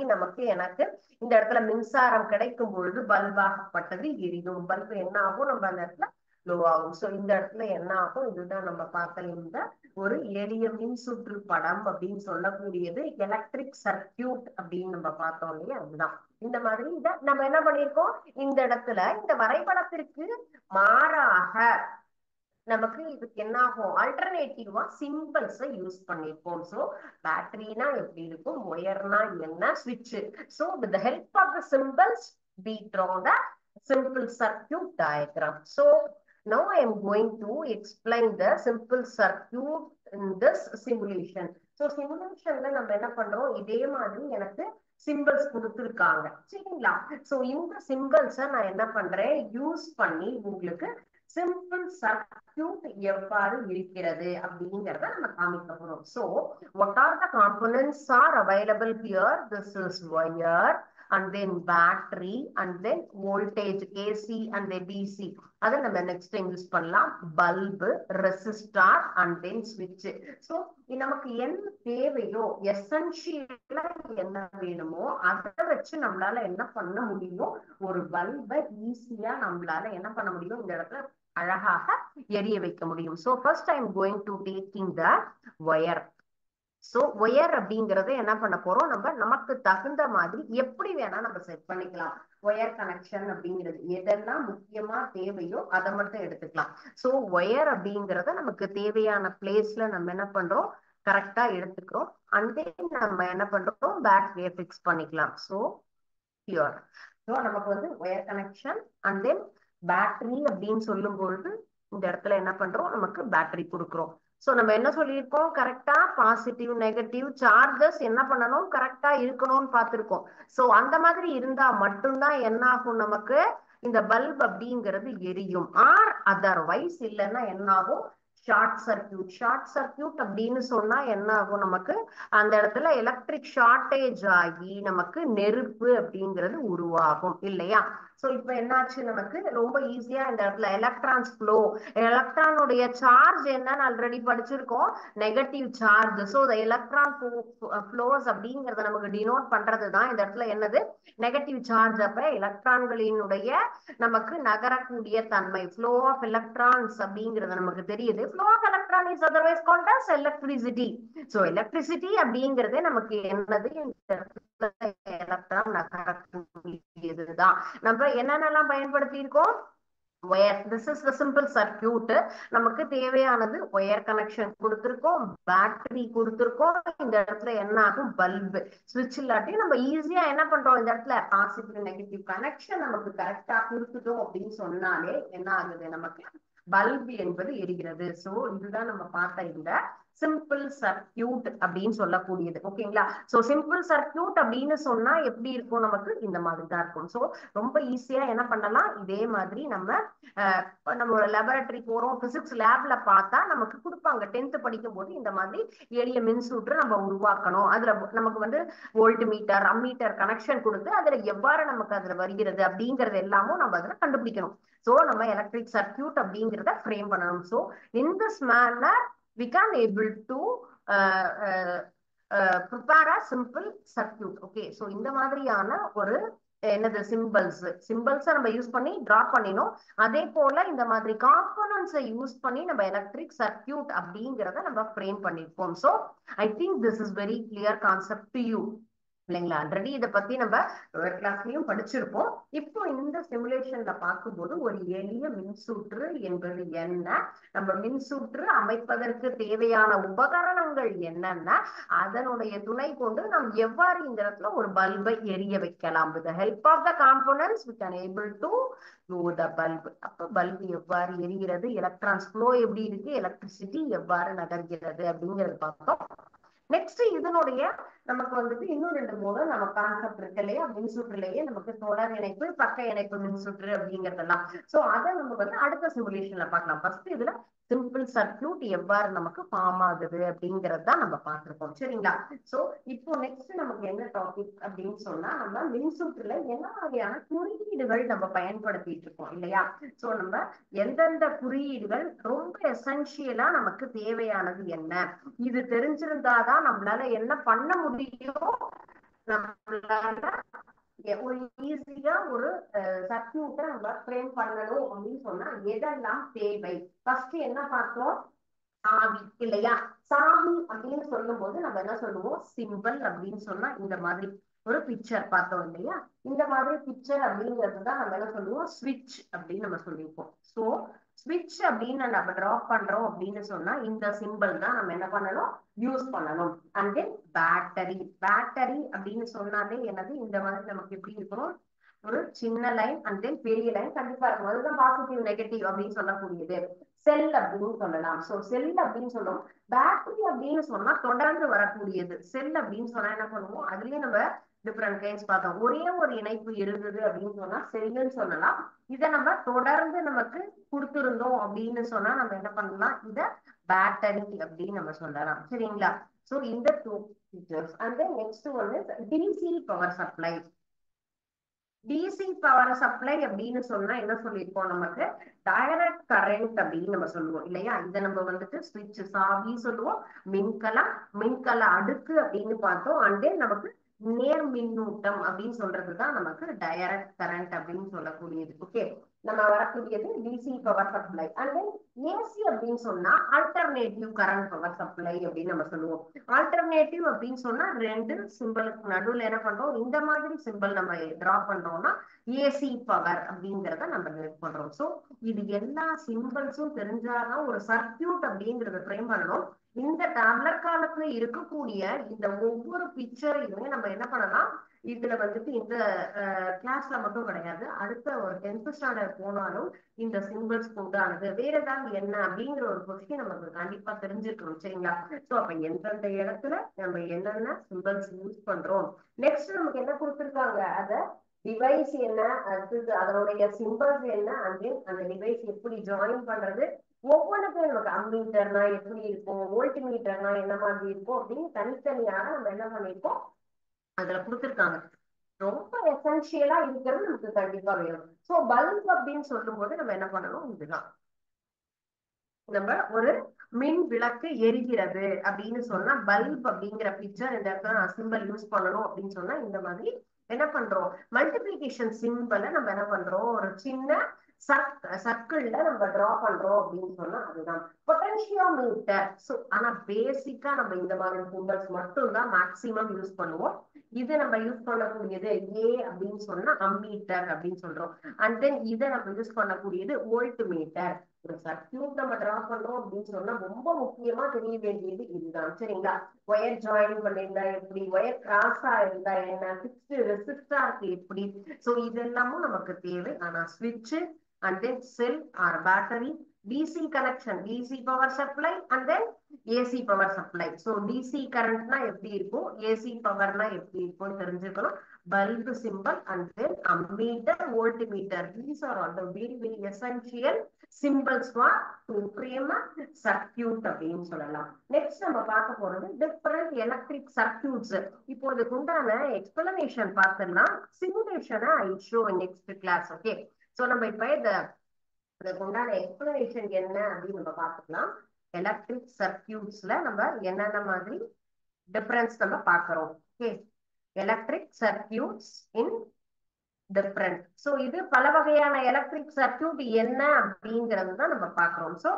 எனக்கு இந்த இடத்துல மின்சாரம் கிடைக்கும் பொழுது பல்பாகப்பட்டது எரியும். பல்பு என்ன ஆகும், நம்ம அந்த இடத்துல லோ ஆகும். சோ இந்த இடத்துல என்ன ஆகும், இதுதான் நம்ம பார்த்த இந்த ஒரு எளிய மின் சுற்று படம் அப்படின்னு சொல்லக்கூடியது எலக்ட்ரிக் சர்க்கியூட் அப்படின்னு நம்ம பார்த்தோம் இல்லையா, அதுதான். இந்த மாதிரி இத நம்ம என்ன பண்ணிருக்கோம், இந்த இடத்துல இந்த வரைபடத்திற்கு மாறாக நமக்கு இதுக்கு என்ன ஆகும், ஆல்டர்னேட்டிவா சிம்பிள்ஸை யூஸ் பண்ணிருப்போம். சோ பேட்டரினா எப்படி இருக்கும், ஒயர்னா என்ன, ஸ்விட்ச். So with the help of the symbols we draw the simple circuit diagram. So now I am going to explain the simple circuit in this simulation. So simulationல நம்ம என்ன பண்றோம், இதே மாதிரி எனக்கு சிம்பிள்ஸ் கொடுத்துருக்காங்க சரிங்களா. சோ இந்த சிம்பிள்ஸை நான் என்ன பண்றேன், யூஸ் பண்ணி உங்களுக்கு சிம்பிள் சர்க்கியூட் எவ்வாறு இருக்கிறது அப்படிங்கறத நம்ம காமிக்க போறோம். So what are the components are available here? This is wire and then battery and then voltage AC and then DC. அதை நம்ம நெக்ஸ்ட் டைம் யூஸ் பண்ணலாம். பல்பு, ரெசிஸ்டார் அண்ட் தென் ஸ்விட்ச். சோ நமக்கு என்ன தேவையோ, எசென்ஷியலா என்ன வேணுமோ அதை வச்சு நம்மளால என்ன பண்ண முடியும், ஒரு பல்பை ஈஸியா நம்மளால என்ன பண்ண முடியும், இந்த இடத்துல அழகாக எரிய வைக்க முடியும். So first I am going to taking the wire. So wire அப்படிங்கறத என்ன பண்ண போறோம், நம்ம நமக்கு தகுந்த மாதிரி எப்படி வேணா நம்ம செட் பண்ணிக்கலாம். ஒயர் கனெக்ஷன் அப்படிங்கிறது எதெல்லாம் முக்கியமா தேவையோ அதை மட்டும் எடுத்துக்கலாம். சோ ஒயர் அப்படிங்கறத நமக்கு தேவையான பிளேஸ்ல நம்ம என்ன பண்றோம், கரெக்டா எடுத்துக்கிறோம். அண்ட் தென் நம்ம என்ன பண்றோம், பேட்டரியை பிக்ஸ் பண்ணிக்கலாம். சோ ஹியர் சோ நமக்கு வந்து wire connection and then battery அப்படின்னு சொல்லும் பொழுது இந்த இடத்துல என்ன பண்றோம், நமக்கு பேட்டரி கொடுக்குறோம். சோ நம்ம என்ன சொல்லியிருக்கோம், கரெக்டா பாசிட்டிவ் நெகட்டிவ் சார்ஜஸ் என்ன பண்ணணும், கரெக்டா இருக்கணும்னு பார்த்திருக்கோம். சோ அந்த மாதிரி இருந்தா மட்டும்தான் என்ன ஆகும், நமக்கு இந்த பல்ப் அப்படிங்கிறது எரியும். ஆர் அதர்வைஸ் இல்லைன்னா என்ன ஆகும், ஷார்ட் சர்க்கியூட். ஷார்ட் சர்க்கியூட் அப்படின்னு சொன்னா என்ன ஆகும், நமக்கு அந்த இடத்துல எலக்ட்ரிக் ஷார்டேஜ் ஆகி நமக்கு நெருப்பு அப்படிங்கிறது உருவாகும் இல்லையா. சோ இப்ப என்னாச்சு, நமக்கு ரொம்ப ஈஸியா இந்த இடத்துல எலக்ட்ரான்ஸ் ஃப்ளோ, எலக்ட்ரானுடைய சார்ஜ் என்னன்னு ஆல்ரெடி படிச்சிருக்கோம், negative charge. So electron flows அப்படிங்கறத நமக்கு டினோட் பண்றதுதான் இந்த இடத்துல என்னது, நெகட்டிவ் சார்ஜ். அப்ப எலக்ட்ரான்களினுடைய நமக்கு நகரக்கூடிய தன்மை, ஃப்ளோ ஆஃப் எலக்ட்ரான்ஸ் அப்படிங்கிறது நமக்கு தெரியுது. Flow of electron is otherwise called as electricity. So electricity அப்படிங்கிறதே நமக்கு என்னது, எலக்ட்ரான் நகரக்கூடியதுதான். நம்ம என்னென்னலாம் பயன்படுத்தி இருக்கோம், wire. This is the simple circuit. நமக்கு தேவையானது ஒயர் கனெக்ஷன் கொடுத்திருக்கோம், பேட்டரி கொடுத்திருக்கோம். இந்த இடத்துல என்ன ஆகும், பல்பு. சுவிட்ச் இல்லாட்டி நம்ம ஈஸியா என்ன பண்றோம், இந்த இடத்துல பாசிட்டிவ் நெகட்டிவ் கனெக்ஷன் நமக்கு கரெக்டா கொடுத்துட்டோம் அப்படின்னு சொன்னாலே என்ன ஆகுது, நமக்கு பல்பு என்பது எரிகிறது. சோ இதுதான் நம்ம பார்த்த இந்த சிம்பிள் சர்க்கியூட் அப்படின்னு சொல்லக்கூடியது ஓகேங்களா. சோ சிம்பிள் சர்க்கியூட் அப்படின்னு சொன்னா எப்படி இருக்கும், நமக்கு இந்த மாதிரி தான் இருக்கும். சோ ரொம்ப ஈஸியா என்ன பண்ணலாம், இதே மாதிரி நம்மளோட லேபரட்டரி போறோம், பிசிக்ஸ் லேப்ல பார்த்தா நமக்கு கொடுப்பாங்க. 10th படிக்கும் போது இந்த மாதிரி எளிய மின்சுற்று நம்ம உருவாக்கணும். அதுல நமக்கு வந்து வோல்ட் மீட்டர், அம்மீட்டர் கனெக்ஷன் கொடுத்து அதுல எவ்வாறு நமக்கு அதுல வருகிறது அப்படிங்கறது எல்லாமும் நம்ம அதுல கண்டுபிடிக்கணும். சோ நம்ம எலக்ட்ரிக் சர்க்கியூட் அப்படிங்கிறத ஃப்ரேம் பண்ணணும். So in this manor we can able to uh, uh, prepare a simple circuit. Okay, so இந்த மாதிரியான ஒரு என்னது சிம்பிள்ஸ் நம்ம யூஸ் பண்ணி டிரா பண்ணினோம். அதே போல இந்த மாதிரி காம்பனன்ட்ஸை யூஸ் பண்ணி நம்ம எலக்ட்ரிக் சர்க்கியூட் அப்படிங்கிறத நம்ம ஃப்ரேம் பண்ணிருப்போம். So I think this is very clear concept to you இல்லைங்களா. ஆல்ரெடி இதை பத்தி நம்ம கிளாஸ்லயும் படிச்சிருப்போம். இப்போ இந்த சிமுலேஷன்ல பார்க்கும்போது ஒரு எளிய மின்சுற்று என்பது என்ன, நம்ம மின்சுற்று அமைப்பதற்கு தேவையான உபகரணங்கள் என்னென்ன, அதனுடைய துணை கொண்டு நாம் எவ்வாறு இந்த இடத்துல ஒரு பல்பை எரிய வைக்கலாம். with the help of the components we can able to do the bulb. அப்ப பல்பு எவ்வாறு எரிகிறது, எலக்ட்ரான்ஸ் ஃப்ளோ எப்படி இருக்கு, எலக்ட்ரிசிட்டி எவ்வாறு நகர்கிறது அப்படிங்கிறது பார்த்தோம். நெக்ஸ்ட் இதனுடைய நமக்கு வந்துட்டு இன்னும் 2 மூலம் நம்ம கான்செப்ட் இருக்கு இல்லையா, மின்சுற்றுலயே நமக்கு தொடர் இணைப்பு, பக்க இணைப்பு மின்சுற்று அப்படிங்கறதெல்லாம். சோ அதை நம்ம வந்து அடுத்த சிமுலேஷன்ல பார்க்கலாம். ஃபர்ஸ்ட் இதுல சிம்பிள் சர்க்கியூட் எவ்வாறு நமக்கு ஃபார்ம் ஆகுது அப்படிங்கறது தான் நம்ம பார்த்திருக்கோம் சரிங்களா. சோ இப்போ நெக்ஸ்ட் நமக்கு என்ன டாபிக் அப்படின்னு சொன்னா, நம்ம மின்சுற்றுல என்ன வகையான குறுகிய குறியீடுகள் நம்ம பயன்படுத்திட்டு இருக்கோம் இல்லையா? சோ நம்ம எந்தெந்த குறியீடுகள் ரொம்ப எசென்சியலா நமக்கு தேவையானது என்ன, இது தெரிஞ்சிருந்தாதான் நம்மளால என்ன பண்ண முடியும், நம்மளால ஒரு ஈஸியா ஒரு சர்க்கியூட்டை நம்ம ஃப்ரேம் பண்ணணும் அப்படின்னு சொன்னா எதெல்லாம் தேவை. ஃபர்ஸ்ட் என்ன பார்த்தோம்? சாவி இல்லையா? சாவி அப்படின்னு சொல்லும் போது நம்ம என்ன சொல்லுவோம்? சிம்பிள் அப்படின்னு சொன்னா இந்த மாதிரி ஒரு பிக்சர் பார்த்தோம் இல்லையா? இந்த மாதிரி பிக்சர் அப்படிங்கிறதுதான் நம்ம என்ன சொல்லுவோம்? ஸ்விட்ச் அப்படின்னு நம்ம சொல்லியிருப்போம். சோ ஸ்விட்ச் அப்படின்னு நம்ம டிரா பண்றோம் அப்படின்னு சொன்னா இந்த சிம்பிள் தான் நம்ம என்ன பண்ணணும்? யூஸ் பண்ணணும். And then battery. பேட்டரி அப்படின்னு சொன்னாலே என்னது? இந்த மாதிரி நமக்கு எப்படி இருக்கணும்? ஒரு சின்ன லைன் அண்ட் தென் பெரிய லைன் கண்டிப்பா இருக்கும். அதுதான் பாசிட்டிவ் நெகட்டிவ் அப்படின்னு சொல்லக்கூடியது. செல் அப்படின்னு சொல்லலாம். சோ செல் அப்படின்னு சொல்லும். பேட்டரி அப்படின்னு சொன்னா தொடர்ந்து வரக்கூடியது. செல் அப்படின்னு சொன்னா என்ன பண்ணுவோம்? அதுலயே நம்ம டிஃப்ரெண்ட் கைண்ட்ஸ் பார்த்தோம். ஒரே ஒரு இணைப்பு இருந்தது அப்படின்னு சொன்னா செல்லுன்னு சொல்லலாம். இதை நம்ம தொடர்ந்து நமக்கு கொடுத்திருந்தோம் அப்படின்னு சொன்னா நம்ம என்ன பண்ணலாம்? இத பேட்டரி அப்படின்னு நம்ம சொல்லலாம். சரிங்களா? சோ இந்த two features. And then next one is DC power supply. DC power supply அப்படின்னு சொன்னா என்ன சொல்லியிருக்கோம்? நமக்கு டைரக்ட் கரண்ட் அப்படின்னு நம்ம சொல்லுவோம் இல்லையா? இதை நம்ம வந்துட்டு ஸ்விட்ச் சாவி சொல்லுவோம். மின்கலம், மின்கல அடுக்கு அப்படின்னு பார்த்தோம். அண்ட் தென் நமக்கு நேர் மின்னூட்டம் அப்படின்னு சொல்றதுதான் நமக்கு டைரக்ட் கரண்ட் அப்படின்னு சொல்லக்கூடியது. ஓகே, நம்ம வரக்கூடியது DC power supply. And then AC அப்படின்னு சொன்னா ஆல்டர்னேட்டிவ் கரண்ட் பவர் சப்ளை அப்படின்னு நம்ம சொல்லுவோம். ஆல்டர்னேட்டிவ் அப்படின்னு சொன்னா ரெண்டு சிம்பிளுக்கு நடுவுல என்ன பண்றோம்? இந்த மாதிரி சிம்பிள் நம்ம டிரா பண்றோம்னா ஏசி பவர் அப்படிங்கிறத நம்ம யூஸ் பண்றோம். சோ இது எல்லா சிம்பிள்ஸும் தெரிஞ்சாதான் ஒரு சர்க்கியூட் அப்படிங்கறத ஃப்ரேம் பண்ணணும். இந்த டேப்லெட் காலத்துல இருக்கக்கூடிய இந்த ஒவ்வொரு பிக்சரையுமே நம்ம என்ன பண்ணலாம்? இதுல வந்துட்டு இந்த கிளாஸ்ல மட்டும் கிடையாது, அடுத்த ஒரு 10th ஸ்டாண்டர்ட் போனாலும் இந்த சிம்பிள்ஸ் உண்டானது வேற ஏதாவது என்ன அப்படிங்கிற ஒரு கொஸ்டின் நமக்கு கண்டிப்பா தெரிஞ்சிருக்கணும். சரிங்களா? சோ அப்ப எந்தெந்த இடத்துல நம்ம என்னென்ன சிம்பிள்ஸ் யூஸ் பண்றோம், நெக்ஸ்ட் நமக்கு என்ன கொடுத்திருக்காங்க, அத டிவைஸ் என்ன, அடுத்தது அதனுடைய சிம்பிள்ஸ் என்ன, அந்த டிவைஸ் எப்படி ஜாயின் பண்றது, ஒவ்வொன்றுக்கும் நமக்கு அம்மீட்டர்னா எப்படி இருக்கும், வோல்ட் மீட்டர்னா என்ன மாதிரி இருக்கும் அப்படின்னு தனித்தனியாக நம்ம என்ன பண்ணிருக்கோம் அதுல கொடுத்திருக்காங்க. ரொம்ப எசென்சியலா இருக்கிறது நமக்கு கண்டிப்பா வேணும். சோ பல்ப் அப்படின்னு சொல்லும் போது நம்ம என்ன பண்ணணும்? இதுதான் நம்ம ஒரு மின் விளக்கு எரிகிறது அப்படின்னு சொன்னா பல்ப் அப்படிங்கிற பிக்சர் இந்த இடத்துல சிம்பிள் யூஸ் பண்ணணும் அப்படின்னு சொன்னா இந்த மாதிரி என்ன பண்றோம்? மல்டிபிளிகேஷன் சிம்பிளை நம்ம என்ன பண்றோம்? ஒரு சின்ன சர்க்கிள்ல நம்ம டிரா பண்றோம் அப்படின்னு சொன்னா அதுதான் பொட்டன்ஷியோமீட்டர். சோ ஆனா பேசிக்கா நம்ம இந்த மாதிரி சிம்பிள்ஸ் மட்டும் தான் மேக்சிமம் யூஸ் பண்ணுவோம். இது நம்ம யூஸ் பண்ணக்கூடியது ஏ அப்படின்னு சொன்னா அம்மீட்டர் அப்படின்னு சொல்றோம். அண்ட் தென் இதை நம்ம யூஸ் பண்ணக்கூடியது வோல்ட் மீட்டர். ஒரு சர்க்கியூட் நம்ம டிரா பண்றோம் அப்படின்னு சொன்னா ரொம்ப முக்கியமா தெரிய வேண்டியது இதுதான். சரிங்களா? ஒயர் ஜாயின் பண்ணிருந்தா எப்படி, ஒயர் கிராஸா இருந்தா என்ன, பிக்ஸ்டு ரெசிஸ்டாருக்கு எப்படி, சோ இதெல்லாமும் நமக்கு தேவை. ஆனா ஸ்விட்ச் and then cell or battery, DC connection, DC power supply and then AC power supply. So DC கரண்ட்னா எப்படி இருக்கும், ஏசி பவர்னா எப்படி இருக்கும் தெரிஞ்சுக்கணும். Bulb simple and then ammeter, volt meter, these are all the very very essential symbols for to frame a circuit அப்படின்னு சொல்லலாம். Next நம்ம பார்க்க போறது டிஃபரண்ட் எலக்ட்ரிக் சர்க்கியூட்ஸ். இப்போ இதுக்கு உண்டான எக்ஸ்பிளனேஷன் பார்த்தோம்னா சிமுலேஷனை I show in next class. Okay, so நம்ம இப்ப இதுக்கு உண்டான எக்ஸ்பிளனேஷன் என்ன அப்படின்னு நம்ம பார்த்துக்கலாம். எலக்ட்ரிக் சர்க்கியூட்ஸ்ல நம்ம என்னென்ன மாதிரி டிஃபரன்ஸ் நம்ம பார்க்கிறோம். ஓகே, எலக்ட்ரிக் சர்க்கியூட்ஸ் இன் டிஃபரண்ட். சோ இது பல வகையான எலக்ட்ரிக் சர்க்கியூட் என்ன அப்படிங்கிறது தான் நம்ம பார்க்கிறோம். சோ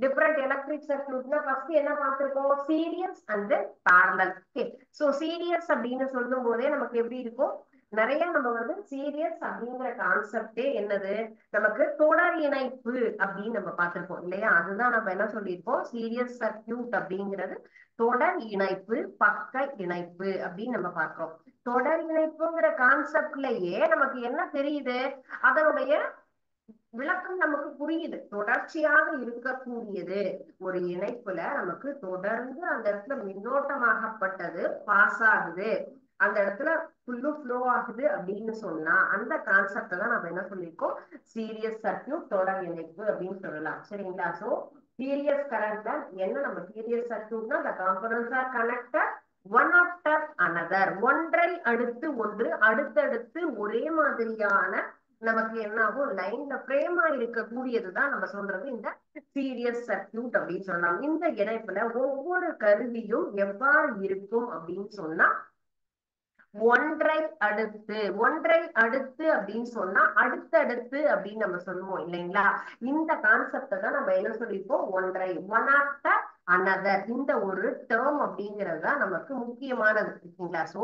டிஃபரண்ட் எலக்ட்ரிக் சர்க்கியூட்னா ஃபர்ஸ்ட் என்ன பார்த்திருக்கோம்? Series and parallel. Okay, so series அப்படின்னு சொல்லும் போதே நமக்கு எப்படி இருக்கும்? நிறைய நம்ம வந்து சீரியஸ் அப்படிங்கிற கான்செப்டே என்னது, நமக்கு தொடர் இணைப்பு அப்படின்னு நம்ம பார்த்திருக்கோம் இல்லையா? அதுதான் நம்ம என்ன சொல்லியிருக்கோம்? சீரியஸ் சர்க்கியூட் அப்படிங்கிறது தொடர் இணைப்பு, பக்க இணைப்பு அப்படின்னு நம்ம பார்க்கிறோம். தொடர் இணைப்புங்கிற கான்செப்ட்லயே நமக்கு என்ன தெரியுது? அதனுடைய விளக்கம் நமக்கு புரியுது. தொடர்ச்சியாக இருக்கக்கூடியது ஒரு இணைப்புல நமக்கு தொடர்ந்து அந்த இடத்துல மின்னோட்டமாகப்பட்டது பாஸ் ஆகுது, அந்த இடத்துல ஃபுல்லு ஃப்ளோ ஆகுது அப்படின்னு சொன்னா அந்த கான்செப்ட தான் நம்ம என்ன சொல்லியிருக்கோம்? சீரியஸ் சர்க்கியூட், தொடர் இணைப்பு அப்படின்னு சொல்லலாம். சரிங்களா? சோ சீரியஸ் கரண்ட்ல என்ன நம்ம serious சர்க்கியூட்னா the components are connected one after another, ஒன்றை அடுத்து ஒன்று, அடுத்தடுத்து ஒரே மாதிரியான நமக்கு என்ன ஆகும், லைன்ல பிரேமா இருக்கக்கூடியதுதான் நம்ம சொல்றது இந்த சீரியஸ் சர்க்யூட் அப்படின்னு சொல்லலாம். இந்த இணைப்புல ஒவ்வொரு கருவியும் எவ்வாறு இருக்கும் அப்படின்னு சொன்னா, ஒன்றை அடுத்து ஒன்றை அடுத்து அப்படின்னு சொன்னா அடுத்தடுத்து அப்படின்னு நம்ம சொல்லுவோம் இல்லைங்களா. இந்த கான்செப்ட தான் நம்ம என்ன சொல்லியிருப்போம், ஒன்றை, ஒன் ஆஃப்டர் அனதர். இந்த ஒரு டேர்ம் அப்படிங்கிறது தான் நமக்கு முக்கியமானது இருக்குங்களா. சோ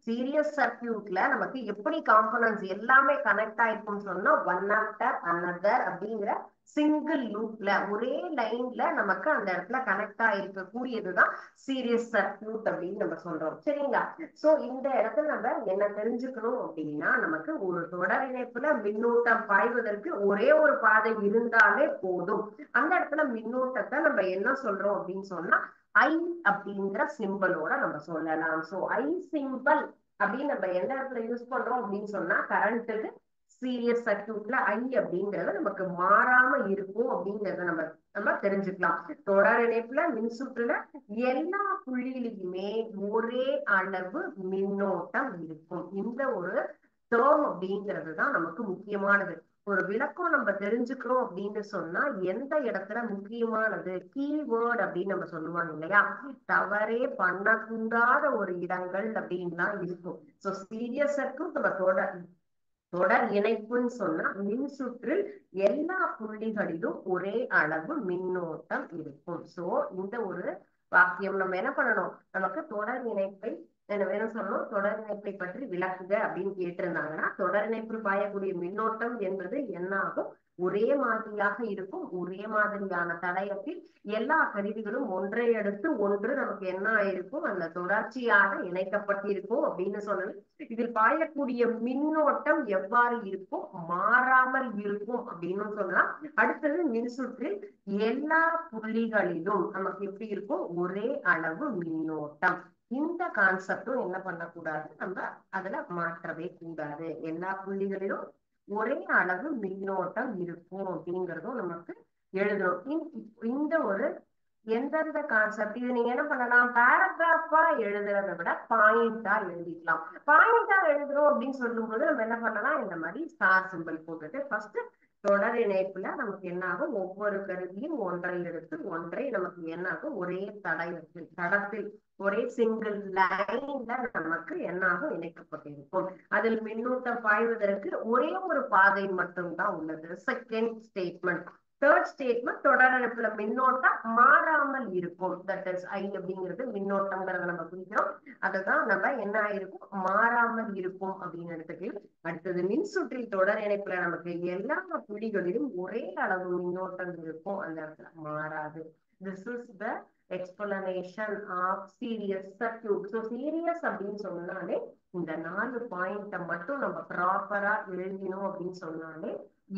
சீரியஸ் சர்க்யூட்ல நமக்கு எப்படி காம்பனன்ட்ஸ் எல்லாமே கனெக்ட் ஆயிருக்கும்னு சொன்னா, ஒன் ஆஃப்டர் அனதர் அப்படிங்கிற சிங்கிள் லூப்ல ஒரே லைன்ல நமக்கு அந்த இடத்துல கனெக்ட் ஆயிருக்க கூடியதுதான் சீரியஸ் சர்க்யூட் அப்படின்னு நம்ம சொல்றோம். சரிங்களா. சோ இந்த இடத்துல நம்ம என்ன தெரிஞ்சுக்கணும் அப்படின்னா, நமக்கு ஒரு தொடர் இணைப்புல மின்னூட்டம் பாய்வதற்கு ஒரே ஒரு பாதை இருந்தாலே போதும். அந்த இடத்துல மின்னூட்டத்தை நம்ம என்ன சொல்றோம் அப்படின்னு சொன்னா, ஐ அப்படிங்கிற சிம்பிளோட நம்ம சொல்லலாம். சோ ஐ சிம்பிள் அப்படின்னு நம்ம எந்த இடத்துல யூஸ் பண்றோம் அப்படின்னு சொன்னா, கரண்ட்டுக்கு சீரியஸ் சர்க்யூட்ல ஐ அப்படிங்கறது நமக்கு மாறாம இருக்கும் அப்படிங்கறத நம்ம நம்ம தெரிஞ்சுக்கலாம். தொடர் இணைப்புல மின்சுற்றுல எல்லா புள்ளியிலுமே ஒரே அளவு மின்னோட்டம் இருக்கும். இந்த ஒரு டேர்ம் அப்படிங்கிறது தான் நமக்கு முக்கியமானது. ஒரு விளக்கம் நம்ம தெரிஞ்சுக்கிறோம் அப்படின்னு சொன்னா, எந்த இடத்துல முக்கியமானது கீவேர்ட் அப்படின்னு நம்ம சொல்லுவாங்க இல்லையா, தவறே பண்ணக்கூடாத ஒரு இடங்கள் அப்படின்லாம் இருக்கும். சோ சீரியஸ் சர்க்யூட் நம்ம தொடர் இணைப்புன்னு சொன்னா, மின் சுற்றில் எல்லா புள்ளிகளிலும் ஒரே அளவு மின்னோட்டம் இருக்கும். சோ இந்த ஒரு வாக்கியம் நம்ம என்ன பண்ணணும், நமக்கு தொடர் இணைப்பை என்ன சொல்லணும், தொடர் இணைப்பை பற்றி விளக்குக அப்படின்னு கேட்டிருந்தாங்கன்னா, தொடர் இணைப்பில் பாயக்கூடிய மின்னோட்டம் என்பது என்ன ஆகும், ஒரே மாதிரியாக இருக்கும். ஒரே மாதிரியான தடயத்தில் எல்லா கருவிகளும் ஒன்றை அடுத்து ஒன்று நமக்கு என்ன ஆயிருக்கும், அந்த தொடர்ச்சியாக இணைக்கப்பட்டிருக்கும் அப்படின்னு சொல்லணும். இதில் பாயக்கூடிய மின்னோட்டம் எவ்வாறு இருக்கும், மாறாமல் இருக்கும் அப்படின்னு சொல்லலாம். அடுத்தது மின்சுற்றில் எல்லா புள்ளிகளிலும் நமக்கு எப்படி இருக்கும், ஒரே அளவு மின்னோட்டம். இந்த கான்செப்டும் என்ன பண்ணக்கூடாது, நம்ம அதுல மாற்றவே கூடாது. எல்லா புள்ளிகளிலும் ஒரே அளவு மின்னோட்டம் இருக்கும் அப்படிங்கிறதும் நமக்கு எழுதணும். இந்த ஒரு எந்தெந்த கான்செப்ட் இது நீங்க என்ன பண்ணலாம், பேராகிராஃபா எழுதுறதை விட பாயிண்டா எழுதிக்கலாம். பாயிண்டா எழுதுறோம் அப்படின்னு சொல்லும் போது நம்ம என்ன பண்ணலாம், இந்த மாதிரி ஸ்டார் சிம்பிள் போட்டுட்டு ஃபர்ஸ்ட் தொடர் இணைப்புல நமக்கு என்ன ஆகும், ஒவ்வொரு கருவியும் ஒன்றை எடுத்து ஒன்றை நமக்கு என்ன ஆகும், ஒரே தடத்தில் ஒரே சிங்கிள் லைன்ல நமக்கு என்ன ஆகும், இணைக்கப்பட்டிருக்கும். அதில் மின்னூட்டம் பாய்வதற்கு ஒரே ஒரு பாதை மட்டும்தான் உள்ளது. Second statement. தேர்ட் ஸ்டேட்மெண்ட், தொடர் இணைப்புல மின்னோட்டம் மாறாமல் இருக்கும். தட் இஸ் ஐ அப்படிங்கிறது மின்னோட்டம்ங்கிறத நம்ம குறிக்கிறோம். அதுதான் நம்ம என்ன ஆயிருக்கும், மாறாமல் இருக்கும் அப்படின்னு எடுத்துக்கலாம். அடுத்தது மின்சுற்றில் தொடர் இணைப்புல நமக்கு எல்லா புள்ளிகளிலும் ஒரே அளவு மின்னோட்டம் இருக்கும், அந்த இடத்துல மாறாது. This is the explanation of series circuit. So series அப்படின்னு சொன்னாலே இந்த 4 பாயிண்ட மட்டும் நம்ம ப்ராப்பரா எழுதினோம் அப்படின்னு சொன்னாலே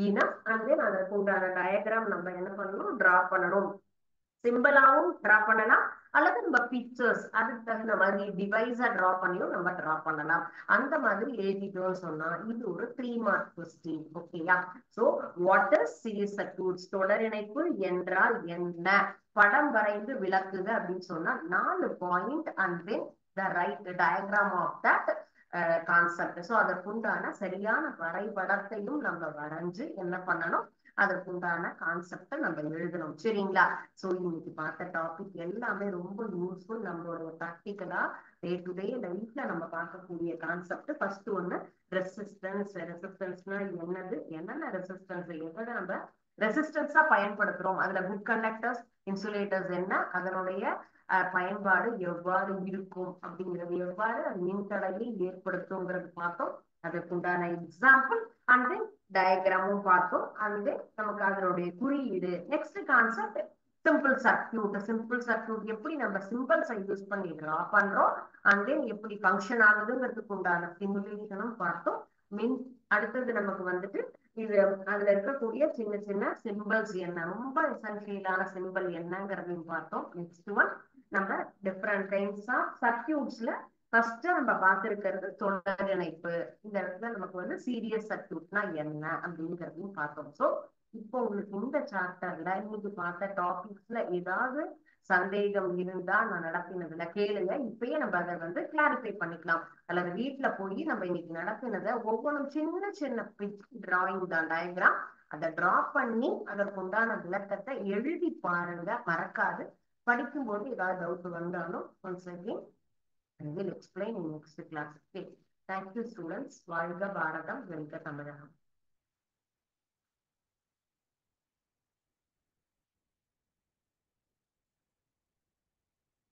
இனம், அண்ட் தென் அதற்கு உண்டான டயக்ராம் நம்ம என்ன பண்ணணும், டிரா பண்ணணும். சிம்பிளாவும் டிரா பண்ணலாம், அல்லது நம்ம பிக்சர்ஸ் அதுக்கு தகுந்த மாதிரி டிவைஸா டிரா பண்ணியும் நம்ம டிரா பண்ணலாம். அந்த மாதிரி எழுதிட்டோம்னு சொன்னா இது ஒரு 3 மார்க் கொஸ்டின். ஓகேயா. So what is series circuits, தொடர் இணைப்பு என்றால் என்ன, படம் வரைந்து விளக்குக அப்படின்னு சொன்னா 4 point and then the right diagram of that concept. So அதற்குண்டான சரியான வரைபடத்தையும் நம்ம வரைஞ்சு என்ன பண்ணணும், அதற்குண்டான கான்செப்டை நம்ம எழுதணும். சரிங்களா. சோ இன்னைக்கு பார்த்த டாபிக் எல்லாமே ரொம்ப யூஸ்ஃபுல். நம்மளோட ப்ராக்டிக்கலா டே டு டே லைஃப்ல நம்ம பார்க்கக்கூடிய கான்செப்ட். ஃபர்ஸ்ட் ஒண்ணு ரெசிஸ்டன்ஸ். ரெசிஸ்டன்ஸ்னா என்னது, என்னென்ன ரெசிஸ்டன்ஸ் எதை நம்ம ரெசிஸ்டன்ஸா பயன்படுத்துறோம், அதுல குட் கண்டக்டர்ஸ் இன்சுலேட்டர்ஸ் என்ன, அதனுடைய பயன்பாடு எவ்வாறு இருக்கும் அப்படிங்கிறது, எவ்வாறு மின்தடையை ஏற்படுத்துங்கிறது பார்த்தோம். அதற்குண்டான எக்ஸாம்பிள் அண்ட் தென் டயக்ராமும் பார்த்தோம். அண்ட் தென் நமக்கு அதனுடைய குறியீடு. Next concept simple circuit. Simple circuit எப்படி நம்ம சிம்பிள்ஸை யூஸ் பண்ணி டிரா பண்றோம், அண்ட் தென் எப்படி ஃபங்க்ஷன் ஆகுதுங்கிறதுக்கு உண்டான சிமுலேஷனும் பார்த்தோம். அடுத்தது நமக்கு வந்துட்டு இது அதுல இருக்கக்கூடிய சின்ன சின்ன சிம்பிள்ஸ் என்ன, ரொம்ப எசென்சியலான சிம்பிள் என்னங்கிறதையும் பார்த்தோம். நெக்ஸ்ட் ஒன் நம்ம டிஃப்ரெண்ட் டைப்ஸ் ஆஃப் சர்க்யூட்ஸ்ல ஃபர்ஸ்ட் நம்ம பார்த்திருக்கிறது தொடர் இணைப்பு. இந்த இடத்துல நமக்கு வந்து சீரியஸ் சர்க்யூட்னா என்ன அப்படிங்கிறதையும் பார்த்தோம். ஸோ இப்போ உங்களுக்கு இந்த சாப்டர்ல இன்னைக்கு பார்த்த டாபிக்ஸ்ல ஏதாவது சந்தேகம் இருந்தா நான் நடத்தினதுல கேளுங்க. இப்பயே நம்ம அதை வந்து கிளாரிஃபை பண்ணிக்கலாம். அல்லது வீட்டுல போய் நம்ம இன்னைக்கு நடத்தினதை ஒவ்வொன்றும் சின்ன சின்ன டிராயிங் தான், டயக்ராம், அதை டிரா பண்ணி அதற்கு உண்டான விளக்கத்தை எழுதி பாருங்க. மறக்காது. படிக்கும்போது ஏதாவது டவுட் வந்தாலும் once again I will explain in next class. Okay. Thank you, students. வாழ்க பாரதம், வெல்க தமிழகம்.